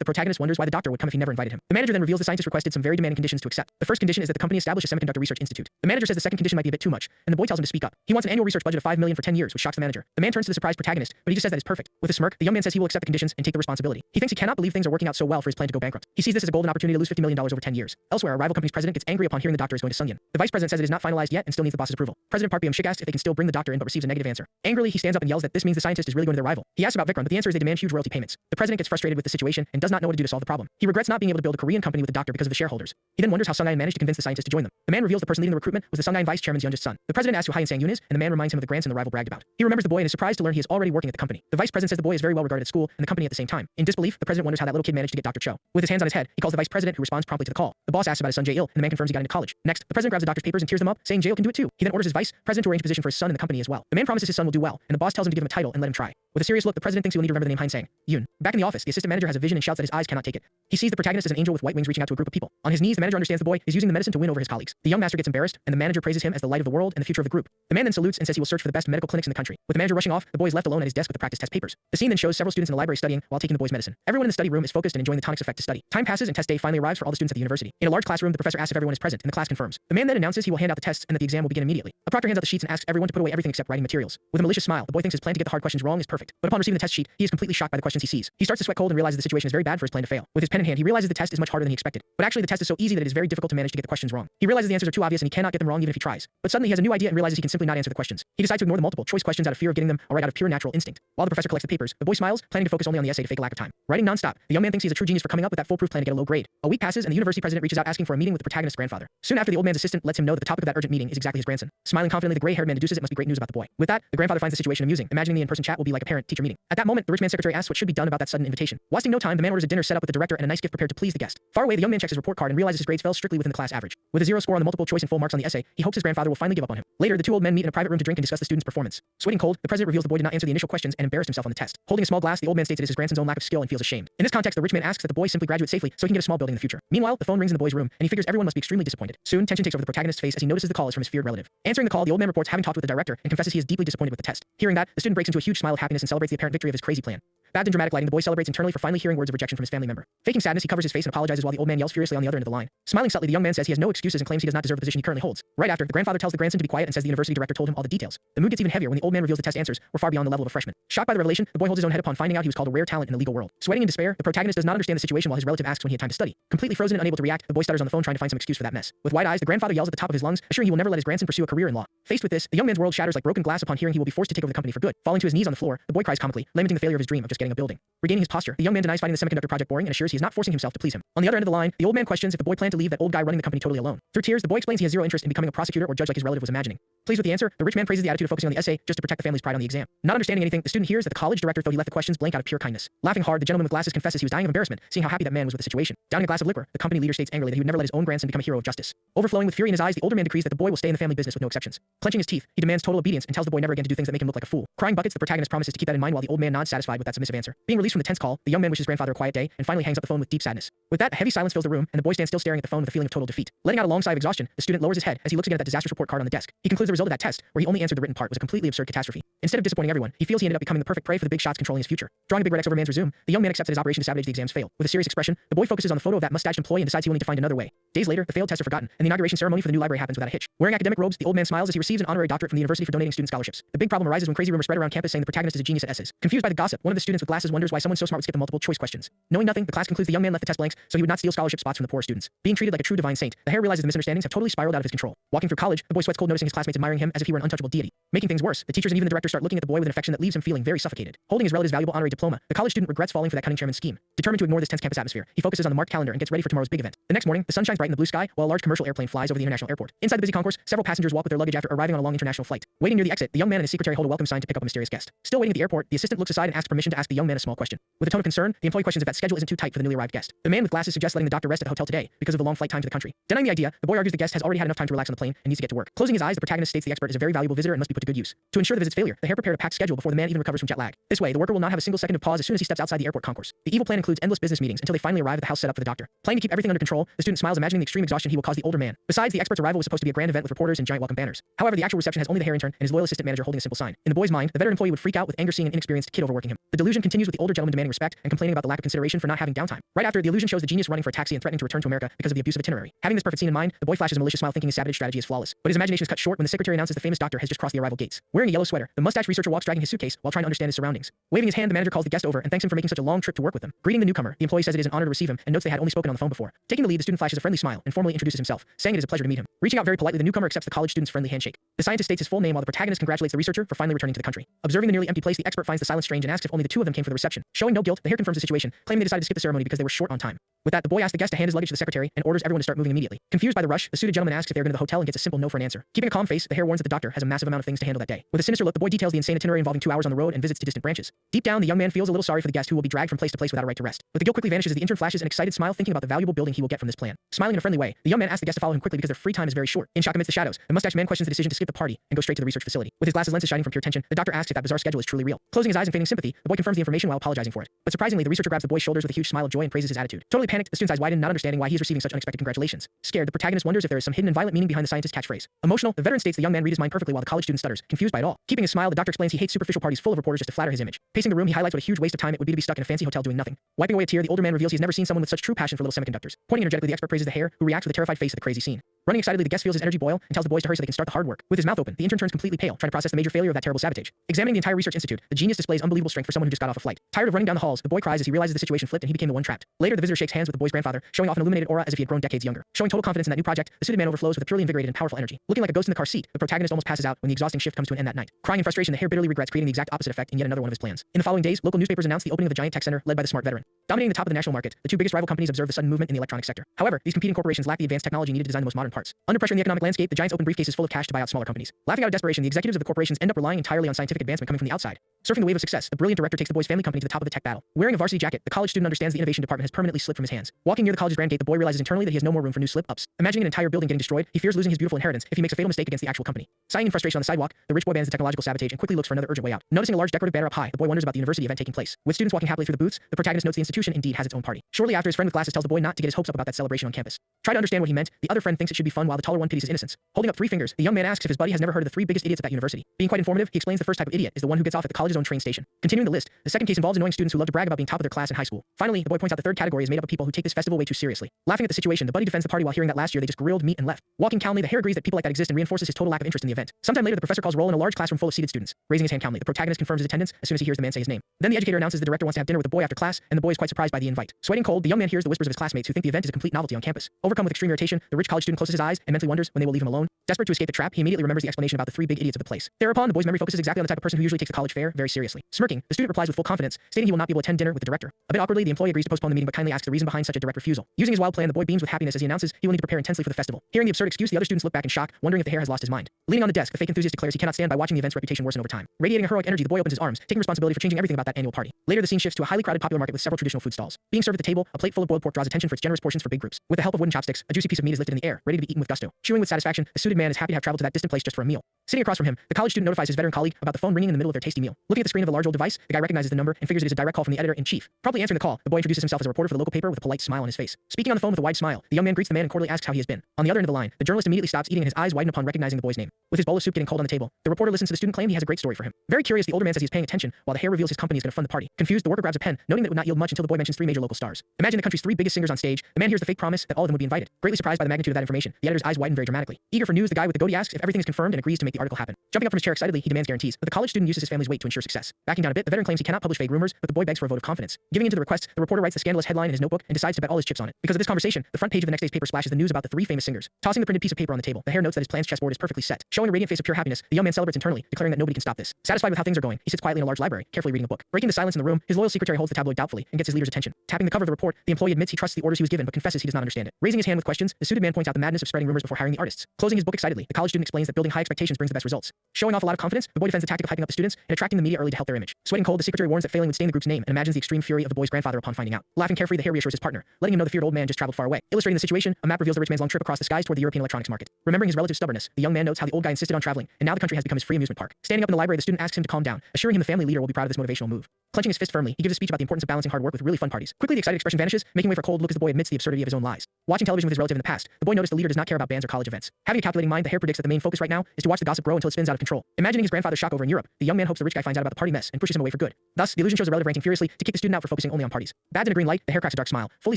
the protagonist wonders why the doctor would come if he never invited him. The manager then reveals the scientist requested some very demanding conditions to accept. The first condition is that the company establish a semiconductor research institute. The manager says the second condition might be a bit too much, and the boy tells him to speak up. He wants an annual research budget of $5 million for 10 years, which shocks the manager. The man turns to the surprised protagonist, but he just says that is perfect. With a smirk, the young man says he will accept the conditions and take the responsibility. He thinks he cannot believe things are working out so well for his plan to go bankrupt. He sees this as a golden opportunity to lose $50 million over 10 years. Elsewhere, a rival company's president gets angry upon hearing the doctor is going to Sungyun. The vice president says it is not finalized yet and still needs the boss's approval. President Park Byung-sik asks if they can still bring the doctor in but receives a negative answer. Angrily, he stands up and yells that this means the scientist is really going to their rival. He asks about Vikram, but the answer is they demand huge royalty payments. The president gets frustrated with the situation and does not know what to do to solve the problem. He regrets not being able to build a Korean company with the doctor because of the shareholders. He then wonders how Sungyun managed to convince the scientist to join them. The man reveals the person leading the recruitment was the Sungyun vice chairman's youngest son. The president asks who Hyun Sang-yoon is, and the man reminds him of the grandson the rival bragged about. He remembers the boy and is surprised to learn he is already working at the company. The vice president says the boy is very well regarded at school and the company at the same time. In disbelief, the president wonders how that little kid managed to get Dr. Cho. With his hands on his head, he calls the vice president, who responds promptly to the call. The boss asks about his son Jae-il, and the man confirms he got into college. Next, the president grabs the doctor's papers and tears them up, saying Jae-il can do it too. He then orders his vice president to arrange a position for his son in the company as well. The man promises his son will do well, and the boss tells him to give him a title and let him try. With a serious look, the president thinks he will need to remember the name Hyun Sang-yoon. Back in the office, the assistant manager has a vision and shouts that his eyes cannot take it. He sees the protagonist as an angel with white wings reaching out to a group of people. On his knees, the manager understands the boy is using the medicine to win over his colleagues. The young master gets embarrassed, and the manager praises him as the light of the world and the future of the group. The man then salutes and says he will search for the best medical clinics in the country. With the manager rushing off, the boy is left alone at his desk with the practice test papers. The scene then shows several students in the library studying while taking the boy's medicine. Everyone in the study room is focused and enjoying the tonics effect to study. Time passes and test day finally arrives for all the students at the university. In a large classroom, the professor asks if everyone is present, and the class confirms. The man then announces he will hand out the tests and that the exam will begin immediately. A proctor hands out the sheets and asks everyone to put away everything except writing materials. With a malicious smile, the boy thinks his plan to get the hard questions wrong is perfect. But upon receiving the test sheet, he is completely shocked by the questions he sees. He starts to sweat cold and realizes the situation is very bad for his plan to fail. With his pen in hand, he realizes the test is much harder than he expected. But actually, the test is so easy that it is very difficult to manage to get the questions wrong. He realizes the answers are too obvious and he cannot get them wrong even if he tries. But suddenly he has a new idea and realizes he can simply not answer the questions. He decides to ignore the multiple choice questions out of fear of getting them right out of pure natural instinct. While the professor collects the papers, the boy smiles, planning to focus only on the essay to fake a lack of time. Writing non-stop, the young man thinks he is a true genius for coming up with that foolproof plan to get a low grade. A week passes and the university president reaches out asking for a meeting with the protagonist's grandfather. Soon after, the old man's assistant lets him know that the topic of that urgent meeting is exactly his grandson. Smiling confidently, the gray-haired man deduces it must be great news about the boy. With that, the grandfather finds the situation amusing, imagining the in-person chat will be like a parent-teacher meeting. At that moment, the rich man's secretary asks what should be done about that sudden invitation. Wasting no time, the man orders a dinner set up with the director and a nice gift prepared to please the guest. Far away, the young man checks his report card and realizes his grades fell strictly within the class average. With a 0 score on the multiple choice and full marks on the essay, he hopes his grandfather will finally give up on him. Later, the two old men meet in a private room to drink and discuss the student's performance. Sweating cold, the president reveals the boy did not answer the initial questions and embarrassed himself on the test. Holding a small glass, the old man states it is his grandson's own lack of skill and feels ashamed. In this context, the rich man asks that the boy simply graduate safely so he can get a small building in the future. Meanwhile, the phone rings in the boy's room, and he figures everyone must be extremely disappointed. Soon, tension takes over the protagonist's face as he notices the call is from his feared relative. Answering the call, the old man reports having talked with the director and confesses he is deeply disappointed with the test. Hearing that, the student breaks into a huge smile of happiness and celebrates the apparent victory of his crazy plan. Bathed in dramatic lighting, the boy celebrates internally for finally hearing words of rejection from his family member. Faking sadness, he covers his face and apologizes while the old man yells furiously on the other end of the line. Smiling subtly, the young man says he has no excuses and claims he does not deserve the position he currently holds. Right after, the grandfather tells the grandson to be quiet and says the university director told him all the details. The mood gets even heavier when the old man reveals the test answers were far beyond the level of a freshman. Shocked by the revelation, the boy holds his own head upon finding out he was called a rare talent in the legal world. Sweating in despair, the protagonist does not understand the situation while his relative asks when he had time to study. Completely frozen and unable to react, the boy stutters on the phone trying to find some excuse for that mess. With wide eyes, the grandfather yells at the top of his lungs, assuring he will never let his grandson pursue a career in law. Faced with this, the young man's world shatters like broken glass upon hearing he will be forced to take over the company for good. Falling to his knees on the floor, the boy cries comically, lamenting the failure of his dream of just getting a building. Regaining his posture, the young man denies finding the semiconductor project boring and assures he is not forcing himself to please him. On the other end of the line, the old man questions if the boy planned to leave that old guy running the company totally alone. Through tears, the boy explains he has zero interest in becoming a prosecutor or judge like his relative was imagining. Pleased with the answer, the rich man praises the attitude of focusing on the essay just to protect the family's pride on the exam. Not understanding anything, the student hears that the college director thought he left the questions blank out of pure kindness. Laughing hard, the gentleman with glasses confesses he was dying of embarrassment, seeing how happy that man was with the situation. Downing a glass of liquor, the company leader states angrily that he would never let his own grandson become a hero of justice. Overflowing with fury in his eyes, the older man decrees that the boy will stay in the family business with no exceptions. Clenching his teeth, he demands total obedience and tells the boy never again to do things that make him look like a fool. Crying buckets, the protagonist promises to keep that in mind while the old man nods satisfied with that submissive answer. Being released from the tense call, the young man wishes grandfather a quiet day and finally hangs up the phone with deep sadness. With that, a heavy silence fills the room, and the boy stands still staring at the phone with a feeling of total defeat. Letting out a long sigh of exhaustion, the student lowers his head as he looks again at that disastrous report card on the desk. He concludes the result of that test, where he only answered the written part, was a completely absurd catastrophe. Instead of disappointing everyone, he feels he ended up becoming the perfect prey for the big shots controlling his future. Drawing a big red X over man's resume, the young man accepts that his operation to sabotage the exams failed. With a serious expression, the boy focuses on the photo of that mustached employee and decides he will need to find another way. Days later, the failed tests are forgotten, and the inauguration ceremony for the new library happens without a hitch. Wearing academic robes, the old man smiles as he receives an honorary doctorate from the university for donating student scholarships. The big problem arises when crazy rumors spread around campus saying the protagonist is a genius at S's. Confused by the gossip, one of the students with glasses wonders why someone so smart would skip the multiple choice questions. Knowing nothing, the class concludes the young man left the test blanks so he would not steal scholarship spots from the poor students. Being treated like a true divine saint, the Hare realizes the misunderstandings have totally spiraled out of his control. Walking through college, the boy sweats cold noticing his classmates admiring him as if he were an untouchable deity. Making things worse, the teachers and even the director start looking at the boy with an affection that leaves him feeling very suffocated. Holding his relative's valuable honorary diploma, the college student regrets falling for that cunning chairman's scheme. Determined to ignore this tense campus atmosphere, he focuses on the marked calendar and gets ready for tomorrow's big event. The next morning, the sun shines bright in the blue sky while a large commercial airplane flies over the international airport. Inside the busy concourse, several passengers walk with their luggage after arriving on a long international flight. Waiting near the exit, the young man and his secretary hold a welcome sign to pick up a mysterious guest. Still waiting at the airport, the assistant looks aside and asks permission to ask the young man a small question. With a tone of concern, the employee questions if that schedule isn't too tight for the newly arrived guest. The man with glasses suggests letting the doctor rest at the hotel today because of the long flight time to the country. Denying the idea, the boy argues the guest has already had enough time to relax on the plane and needs to get to work. Closing his eyes, the protagonist states the expert is a very valuable visitor and must be put to good use. To ensure the visit's failure, the Hare prepared a packed schedule before the man even recovers from jet lag. This way, the worker will not have a single second of pause as soon as he steps outside the airport concourse. The evil plan includes endless business meetings until they finally arrive at the house set up for the doctor. Playing to keep everything under control, the student smiles imagining the extreme exhaustion he will cause the older man. Besides, the expert's arrival was supposed to be a grand event with reporters and giant welcome banners. However, the actual reception has only the Hare intern and his loyal assistant manager holding a simple sign. In the boy's mind, the veteran employee would freak out with anger seeing an inexperienced kid overworking him. The delusion continues with the older gentleman demanding respect and complaining about the lack of consideration for not having downtime. Right after, the illusion shows the genius running for a taxi and threatening to return to America because of the abusive itinerary. Having this perfect scene in mind, the boy flashes a malicious smile thinking his sabotage strategy is flawless. But his imagination is cut short when the secretary announces the famous doctor has just crossed the arrival gates. Wearing a yellow sweater, the mustached researcher walks dragging his suitcase while trying to understand his surroundings. Waving his hand, the manager calls the guest over and thanks him for making such a long trip to work with them. Greeting the newcomer, the employee says it is an honor to receive him and notes they had only spoken on the phone before. Taking the lead, the student flashes a friendly smile and formally introduces himself, saying it is a pleasure to meet him. Reaching out very politely, the newcomer accepts the college student's friendly handshake. The scientist states his full name while the protagonist congratulates the researcher for finally returning to the country. Observing the nearly empty place, the expert finds the silence strange and asks if only the two of them came for the reception. Showing no guilt, the Hare confirms the situation, claiming they decided to skip the ceremony because they were short on time. With that, the boy asks the guest to hand his luggage to the secretary and orders everyone to start moving immediately. Confused by the rush, the suited gentleman asks if they are going to the hotel and gets a simple no for an answer. Keeping a calm face, the Hare warns that the doctor has a massive amount of things to handle that day. With a sinister look, the boy details the insane itinerary involving 2 hours on the road and visits to distant branches. Deep down, the young man feels a little sorry for the guest who will be dragged from place to place without a right to rest. But the guilt quickly vanishes as the intern flashes an excited smile thinking about the valuable building he will get from this plan. Smiling in a friendly way, the young man asks the guest to follow him quickly because their free time is very short. In shock amidst the shadows, the mustached man questions the decision to skip the party and go straight to the research facility. With his glasses lenses shining from pure tension, the doctor asks if that bizarre schedule is truly real. Closing his eyes and feigning sympathy, the boy confirms the information while apologizing for it. But surprisingly, the researcher grabs the boy's shoulders with a huge smile of joy and praises his attitude. Totally panicked, the student's eyes widen, not understanding why he is receiving such unexpected congratulations. Scared, the protagonist wonders if there is some hidden and violent meaning behind the scientist's catchphrase. Emotional, the veteran states the young man read his mind perfectly while the college student stutters, confused by it all. Keeping his smile, the doctor explains he hates superficial parties full of reporters just to flatter his image. Pacing the room, he highlights what a huge waste of time it would be to be stuck in a fancy hotel doing nothing. Wiping away a tear, the older man reveals he has never seen someone with such true passion for little semiconductors. Pointing energetically, the expert praises the Hare, who reacts with a terrified face at the crazy scene. Running excitedly, the guest feels his energy boil and tells the boys to hurry so they can start the hard work. With his mouth open, the intern turns completely pale, trying to process the major failure of that terrible sabotage. Examining the entire research institute, the genius displays unbelievable strength for someone who just got off a flight. Tired of running down the halls, the boy cries as he realizes the situation flipped and he became the one trapped. Later, the visitor shakes hands with the boy's grandfather, showing off an illuminated aura as if he had grown decades younger. Showing total confidence in that new project, the suited man overflows with a purely invigorated and powerful energy. Looking like a ghost in the car seat, the protagonist almost passes out when the exhausting shift comes to an end that night. Crying in frustration, the Hare bitterly regrets creating the exact opposite effect in yet another one of his plans. In the following days, local newspapers announced the opening of the giant tech center led by the smart veteran. Dominating the top of the national market, the two biggest rival companies observe the sudden movement in the electronic sector. However, these competing corporations lack the advanced technology needed to design the most modern parts. Under pressure in the economic landscape, the giants open briefcases full of cash to buy out smaller companies. Laughing out of desperation, the executives of the corporations end up relying entirely on scientific advancement coming from the outside. Surfing the wave of success, the brilliant director takes the boy's family company to the top of the tech battle. Wearing a varsity jacket, the college student understands the innovation department has permanently slipped from his hands. Walking near the college's grand gate, the boy realizes internally that he has no more room for new slip-ups. Imagining an entire building getting destroyed, he fears losing his beautiful inheritance if he makes a fatal mistake against the actual company. Sighing in frustration on the sidewalk, the rich boy bans the technological sabotage and quickly looks for another urgent way out. Noticing a large decorative banner up high, the boy wonders about the university event taking place. With students walking happily through the booths, the protagonist notes the institution indeed has its own party. Shortly after, his friend with glasses tells the boy not to get his hopes up about that celebration on campus. Try to understand what he meant, the other friend thinks it should be fun while the taller one pities his innocence. Holding up 3 fingers, the young man asks if his buddy has never heard of the 3 biggest idiots at that university. Being quite informative, he explains the first type of idiot is the one who gets off at the college's own train station. Continuing the list, the second case involves annoying students who love to brag about being top of their class in high school. Finally, the boy points out the third category is made up of people who take this festival way too seriously. Laughing at the situation, the buddy defends the party while hearing that last year they just grilled meat and left. Walking calmly, the Hare agrees that people like that exist and reinforces his total lack of interest in the event. Sometime later, the professor calls roll in a large classroom full of seated students. Raising his hand calmly, the protagonist confirms his attendance as soon as he hears the man say his name. Then the educator announces the director wants to have dinner with the boy after class, and the boy is quite surprised by the invite. Sweating cold, the young man hears the whispers of his classmates who think the event is a complete novelty on campus. Overcome with extreme irritation, the rich college student closes his eyes and mentally wonders when they will leave him alone. Desperate to escape the trap, he immediately remembers the explanation about the 3 big idiots of the place. Thereupon, the boy's memory focuses exactly on the type of person who usually takes the college fare very seriously. Smirking, the student replies with full confidence, stating he will not be able to attend dinner with the director. A bit awkwardly, the employee agrees to postpone the meeting but kindly asks the reason behind such a direct refusal. Using his wild plan, the boy beams with happiness as he announces he will need to prepare intensely for the festival. Hearing the absurd excuse, the other students look back in shock, wondering if the hare has lost his mind. Leaning on the desk, the fake enthusiast declares he cannot stand by watching the event's reputation worsen over time. Radiating a heroic energy, the boy opens his arms, taking responsibility for changing everything about that annual party. Later, the scene shifts to a highly crowded popular market with several traditional food stalls. Being served at the table, a plate full of boiled pork draws attention for its generous portions for big groups. With the help of wooden chopsticks, a juicy piece of meat is lifted in the air, ready to be eaten with gusto. Chewing with satisfaction, the suited man is happy to have traveled to that distant place just for a meal. Sitting across from him, the college student notifies his veteran colleague about the phone ringing in the middle of their tasty meal. Looking at the screen of the large old device, the guy recognizes the number and figures it is a direct call from the editor-in-chief. Promptly answering the call, the boy introduces himself as a reporter for the local paper with a polite smile on his face. Speaking on the phone with a wide smile, the young man greets the man and cordially asks how he has been. On the other end of the line, the journalist immediately stops eating and his eyes widen upon recognizing the boy's name. With his bowl of soup getting cold on the table, the reporter listens to the student claim he has a great story for him. Very curious, the older man says he is paying attention, while the hare reveals his company is going to fund the party. Confused, the worker grabs a pen, noting that it would not yield much until the boy mentions 3 major local stars. Imagine the country's 3 biggest singers on stage. The man hears the fake promise that all of them would be invited. Greatly surprised by the magnitude of that information, the editor's eyes widen very dramatically. Eager for news, the guy with the goatee asks if everything is confirmed and agrees to make the article happen. Jumping up from his chair excitedly, he demands guarantees, but the college student uses his family's weight to ensure success. Backing down a bit, the veteran claims he cannot publish vague rumors, but the boy begs for a vote of confidence. Giving into the request, the reporter writes the scandalous headline in his notebook and decides to bet all his chips on it. Because of this conversation, the front page of the next day's paper splashes the news about the 3 famous singers. Tossing the printed piece of paper on the table, the hare notes that his plan's chessboard is perfectly set. Showing a radiant face of pure happiness, the young man celebrates internally, declaring that nobody can stop this. Satisfied with how things are going, he sits quietly in a large library, carefully reading a book. Breaking the silence in the room, his loyal secretary holds the tabloid doubtfully and gets his leader's attention. Tapping the cover of the report, the employee admits he trusts the orders he was given but confesses he does not understand it. Raising his hand with questions, the suited man points out the madness of spreading rumors before hiring the artists. Closing his book excitedly, the college student explains that building high expectations brings the best results. Showing off a lot of confidence, the boy defends the tactic of hyping up the students and attracting the media early to help their image. Sweating cold, the secretary warns that failing would stain the group's name and imagines the extreme fury of the boy's grandfather upon finding out. Laughing carefree, the hare reassures his partner, letting him know the feared old man just traveled far away. Illustrating the situation, a map reveals the rich man's long trip across the skies toward the European electronics market. Remembering his relative's stubbornness, the young man notes how the old guy insisted on traveling, and now the country has become his free amusement park. Standing up in the library, the student asks him to calm down, assuring him the family leader will be proud of this motivational move. Clenching his fist firmly, he gives a speech about the importance of balancing hard work with really fun parties. Quickly, the excited expression vanishes, making way for a cold look as the boy admits the absurdity of his own lies. Watching television with his relative in the past, the boy noticed the leader does not care about bands or college events. Having a calculating mind, the hare predicts that the main focus right now is to watch the gossip grow until it spins out of control. Imagining his grandfather's shock over in Europe, the young man hopes the rich guy finds out about the party mess and pushes him away for good. Thus, the illusion shows the relative ranting furiously to kick the student out for focusing only on parties. Bads in a green light, the hare cracks a dark smile, fully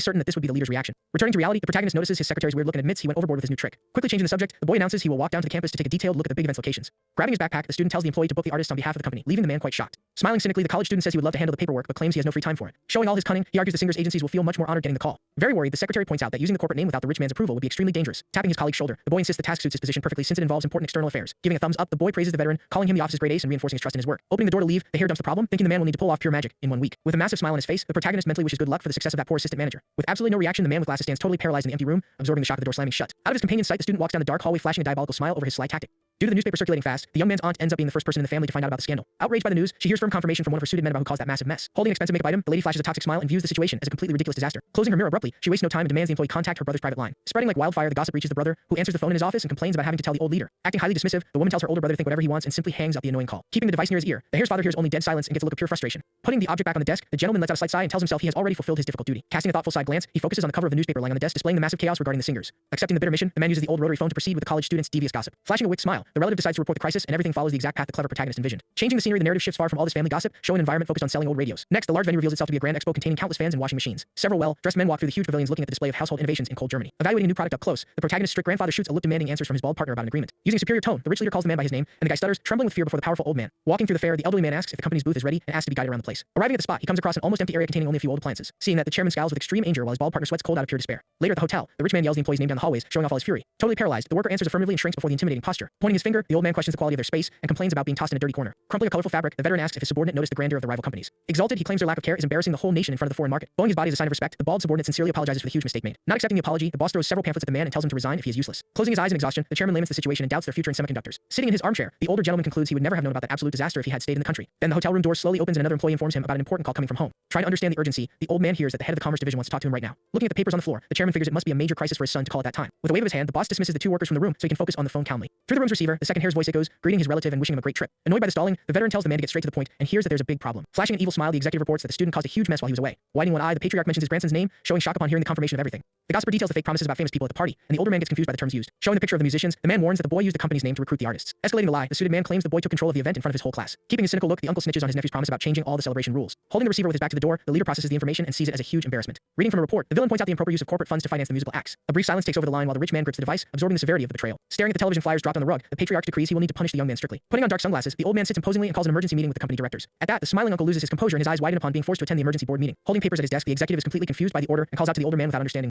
certain that this would be the leader's reaction. Returning to reality, the protagonist notices his secretary's weird look and admits he went overboard with his new trick. Quickly changing the subject, the boy announces he will walk down to the campus to take a detailed look at the big event's locations. Grabbing his backpack, the student tells the employee to book the artist on behalf of the company, leaving the man quite shocked. Smiling cynically, the college student says he would love to handle the paperwork but claims he has no free time for it. Showing all his cunning, he argues the singer's agencies will feel much more honored getting the call. Very worried, the secretary points out that using the corporate name without the rich man's approval would be extremely dangerous. Tapping his colleague's shoulder, the boy insists the task suits his position perfectly since it involves important external affairs. Giving a thumbs up, the boy praises the veteran, calling him the office's great ace and reinforcing his trust in his work. Opening the door to leave, the hare dumps the problem, thinking the man will need to pull off pure magic in 1 week. With a massive smile on his face, the protagonist mentally wishes good luck for the success of that poor assistant manager. With absolutely no reaction, the man with glasses stands totally paralyzed in the empty room, absorbing the shock of the door slamming shut. Out of his companion's sight, the student walks down the dark hallway flashing a diabolical smile over his sly tactic. Due to the newspaper circulating fast, the young man's aunt ends up being the first person in the family to find out about the scandal. Outraged by the news, she hears firm confirmation from one of her suited men about who caused that massive mess. Holding an expensive makeup item, the lady flashes a toxic smile and views the situation as a completely ridiculous disaster. Closing her mirror abruptly, she wastes no time and demands the employee contact her brother's private line. Spreading like wildfire, the gossip reaches the brother, who answers the phone in his office and complains about having to tell the old leader. Acting highly dismissive, the woman tells her older brother to think whatever he wants and simply hangs up the annoying call. Keeping the device near his ear, the hare's father hears only dead silence and gets a look of pure frustration. Putting the object back on the desk, the gentleman lets out a slight sigh and tells himself he has already fulfilled his difficult duty. Casting a thoughtful side glance, he focuses on the cover of the newspaper lying on the desk, displaying the massive chaos regarding the singers. Accepting the bitter mission, the man uses the old rotary phone to proceed with the college student's devious gossip. Flashing a wicked smile, the relative decides to report the crisis and everything follows the exact path the clever protagonist envisioned. Changing the scenery, the narrative shifts far from all this family gossip, showing an environment focused on selling old radios. Next, the large venue reveals itself to be a grand expo containing countless fans and washing machines. Several well-dressed men walk through the huge pavilions looking at the display of household innovations in cold Germany. Evaluating a new product up close, the protagonist's strict grandfather shoots a look demanding answers from his bald partner about an agreement. Using a superior tone, the rich leader calls the man by his name, and the guy stutters, trembling with fear before the powerful old man. Walking through the fair, the elderly man asks if the company's booth is ready and asks to be guided around the place. Arriving at the spot, he comes across an almost empty area containing only a few old appliances. Seeing that, the chairman scowls with extreme anger while his bald partner sweats cold out of pure despair. Later at the hotel, the rich man yells the employee's name down the hallways, showing off all his fury. Totally paralyzed, the worker answers affirmatively and shrinks before the intimidating posture. Pointing his finger, the old man questions the quality of their space and complains about being tossed in a dirty corner. Crumpling a colorful fabric, the veteran asks if his subordinate noticed the grandeur of the rival companies. Exalted, he claims their lack of care is embarrassing the whole nation in front of the foreign market. Bowing his body as a sign of respect, the bald subordinate sincerely apologizes for the huge mistake made. Not accepting the apology, the boss throws several pamphlets at the man and tells him to resign if he is useless. Closing his eyes in exhaustion, the chairman laments the situation and doubts their future in semiconductors. Sitting in his armchair, the older gentleman concludes he would never have known about that absolute disaster if he had stayed in the country. Then the hotel room door slowly opens and another employee informs him about an important call coming from home. Trying to understand the urgency, the old man hears that the head of the commerce division wants to talk to him right now. Looking at the papers on the floor, the chairman figures it must be a major crisis for his son to call at that time. With a wave of his hand, the boss dismisses the 2 workers from the room so he can focus on the phone calmly. Through the room's receiver, the second hare's voice echoes, greeting his relative and wishing him a great trip. Annoyed by the stalling, the veteran tells the man to get straight to the point and hears that there's a big problem. Flashing an evil smile, the executive reports that the student caused a huge mess while he was away. Widening one eye, the patriarch mentions his grandson's name, showing shock upon hearing the confirmation of everything. The gossiper details the fake promises about famous people at the party, and the older man gets confused by the terms used. Showing the picture of the musicians, the man warns that the boy used the company's name to recruit the artists. Escalating the lie, the suited man claims the boy took control of the event in front of his whole class. Keeping a cynical look, the uncle snitches on his nephew's promise about changing all the celebration rules. Holding the receiver with his back to the door, the leader processes the information and sees it as a huge embarrassment. Reading from a report, the villain points out the improper use of corporate funds to finance the musical acts. A brief silence takes over the line while the rich man grips the device, absorbing the severity of the betrayal. Staring at the television flyers dropped on the rug, the patriarch decrees he will need to punish the young man strictly. Putting on dark sunglasses, the old man sits imposingly and calls an emergency meeting with the company directors. At that, the smiling uncle loses his composure and his eyes widen upon being forced to attend the emergency board meeting. Holding papers at his desk, the executive is completely confused by the order and calls out to the older man without understanding.